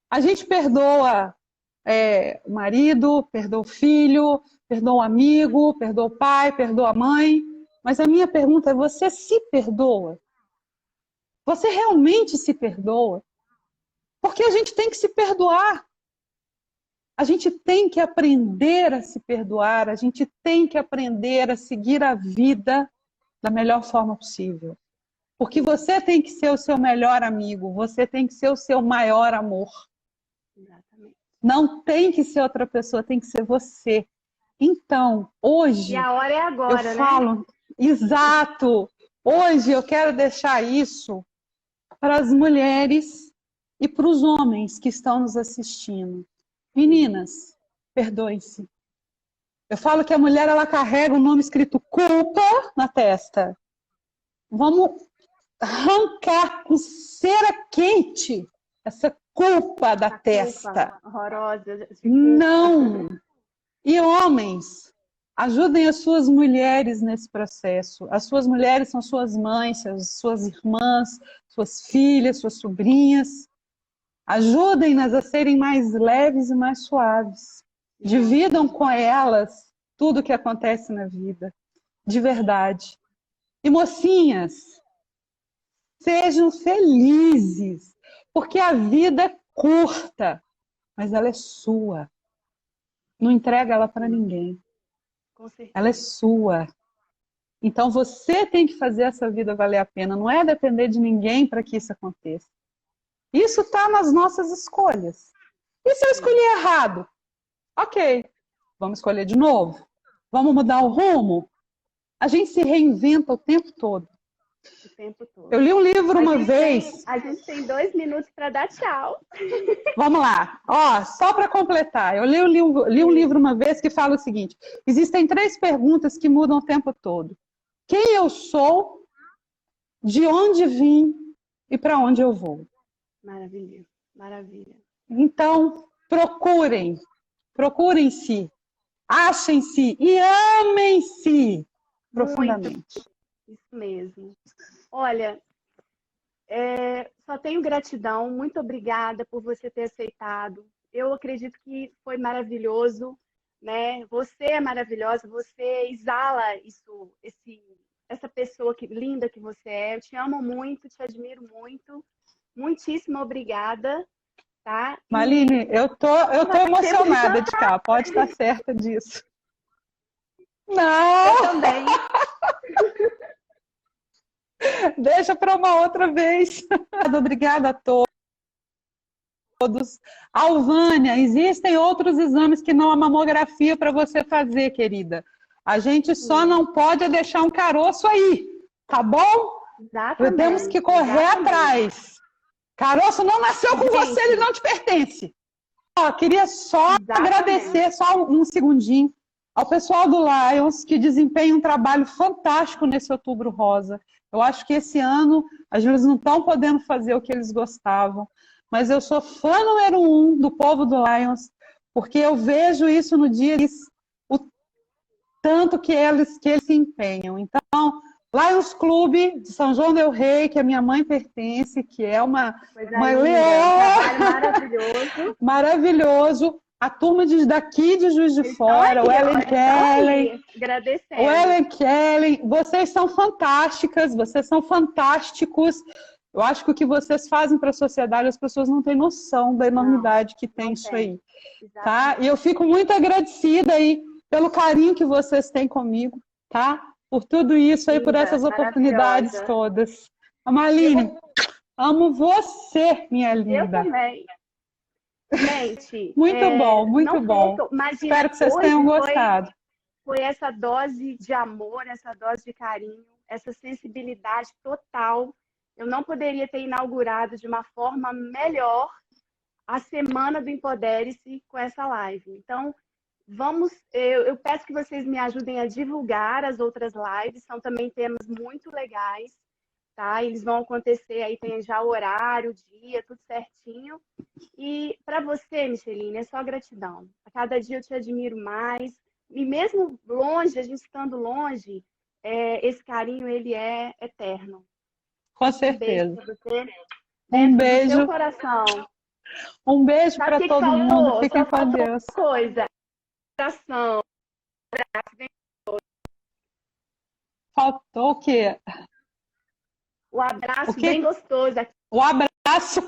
A gente perdoa o marido, perdoa o filho, perdoa o amigo, perdoa o pai, perdoa a mãe. Mas a minha pergunta é: você se perdoa? Você realmente se perdoa? Porque a gente tem que se perdoar. A gente tem que aprender a se perdoar, a gente tem que aprender a seguir a vida da melhor forma possível. Porque você tem que ser o seu melhor amigo, você tem que ser o seu maior amor. Exatamente. Não tem que ser outra pessoa, tem que ser você. Então, hoje... E a hora é agora, eu falo, exato! Hoje eu quero deixar isso para as mulheres e para os homens que estão nos assistindo. Meninas, perdoem-se. Eu falo que a mulher, ela carrega o nome escrito culpa na testa. Vamos arrancar com cera quente essa culpa da testa. Culpa horrorosa. Não! E homens, ajudem as suas mulheres nesse processo. As suas mulheres são suas mães, suas irmãs, suas filhas, suas sobrinhas. Ajudem-nas a serem mais leves e mais suaves. Dividam com elas tudo o que acontece na vida, de verdade. E mocinhas, sejam felizes, porque a vida é curta, mas ela é sua. Não entrega ela para ninguém. Com certeza. Ela é sua. Então você tem que fazer essa vida valer a pena. Não é depender de ninguém para que isso aconteça. Isso está nas nossas escolhas. E se eu escolher errado? Ok, vamos escolher de novo? Vamos mudar o rumo? A gente se reinventa o tempo todo. O tempo todo. Eu li um livro uma vez... A gente tem 2 minutos para dar tchau. Vamos lá. Ó, só para completar. Eu li um livro uma vez que fala o seguinte: existem 3 perguntas que mudam o tempo todo. Quem eu sou, de onde vim e para onde eu vou. Maravilha, maravilha. Então, procurem-se, achem-se e amem-se profundamente. Isso mesmo. Olha, só tenho gratidão, muito obrigada por você ter aceitado. Eu acredito que foi maravilhoso, né? Você é maravilhosa, você exala essa pessoa linda que você é. Eu te amo muito, te admiro muito. Muitíssimo obrigada, tá? Maline, eu tô emocionada de cá, pode estar certa disso. Não! Eu também. Deixa para uma outra vez. Obrigada a todos. Alvânia, existem outros exames que não a mamografia para você fazer, querida. A gente só não pode deixar um caroço aí, tá bom? Exatamente. Temos que correr atrás. Caroço não nasceu com você, ele não te pertence. Ó, queria só agradecer, só um segundinho, ao pessoal do Lions, que desempenha um trabalho fantástico nesse Outubro Rosa. Eu acho que esse ano eles não estão podendo fazer o que eles gostavam, mas eu sou fã número 1 do povo do Lions, porque eu vejo isso no dia, o tanto que eles se empenham. Então, Lions Clube de São João del Rei, que a minha mãe pertence, que é uma leoa maravilhoso. A turma daqui de Juiz de Fora, o Ellen Kelly, vocês são fantásticas, vocês são fantásticos. Eu acho que o que vocês fazem para a sociedade, as pessoas não têm noção da enormidade que tem isso aí. Tá? E eu fico muito agradecida aí pelo carinho que vocês têm comigo, tá? Por tudo isso aí, por essas oportunidades todas. Maline, amo você, minha linda. Eu também. Gente, muito bom, muito bom. Espero que vocês tenham gostado. Foi essa dose de amor, essa dose de carinho, essa sensibilidade total. Eu não poderia ter inaugurado de uma forma melhor a semana do Empodere-se com essa live. Então, eu peço que vocês me ajudem a divulgar as outras lives, são também temas muito legais, tá? Eles vão acontecer aí, tem já o horário, o dia, tudo certinho. E para você, Micheline, é só gratidão. A cada dia eu te admiro mais. E mesmo longe, a gente estando longe, esse carinho, ele é eterno. Com Um beijo certeza. pra você, Um dentro do seu beijo. coração. Um beijo Sabe para o que todo mundo. faltou? Fiquem Só com faltou Deus. uma coisa. Coração. Faltou o quê? O O abraço quê? bem gostoso aqui. O abraço.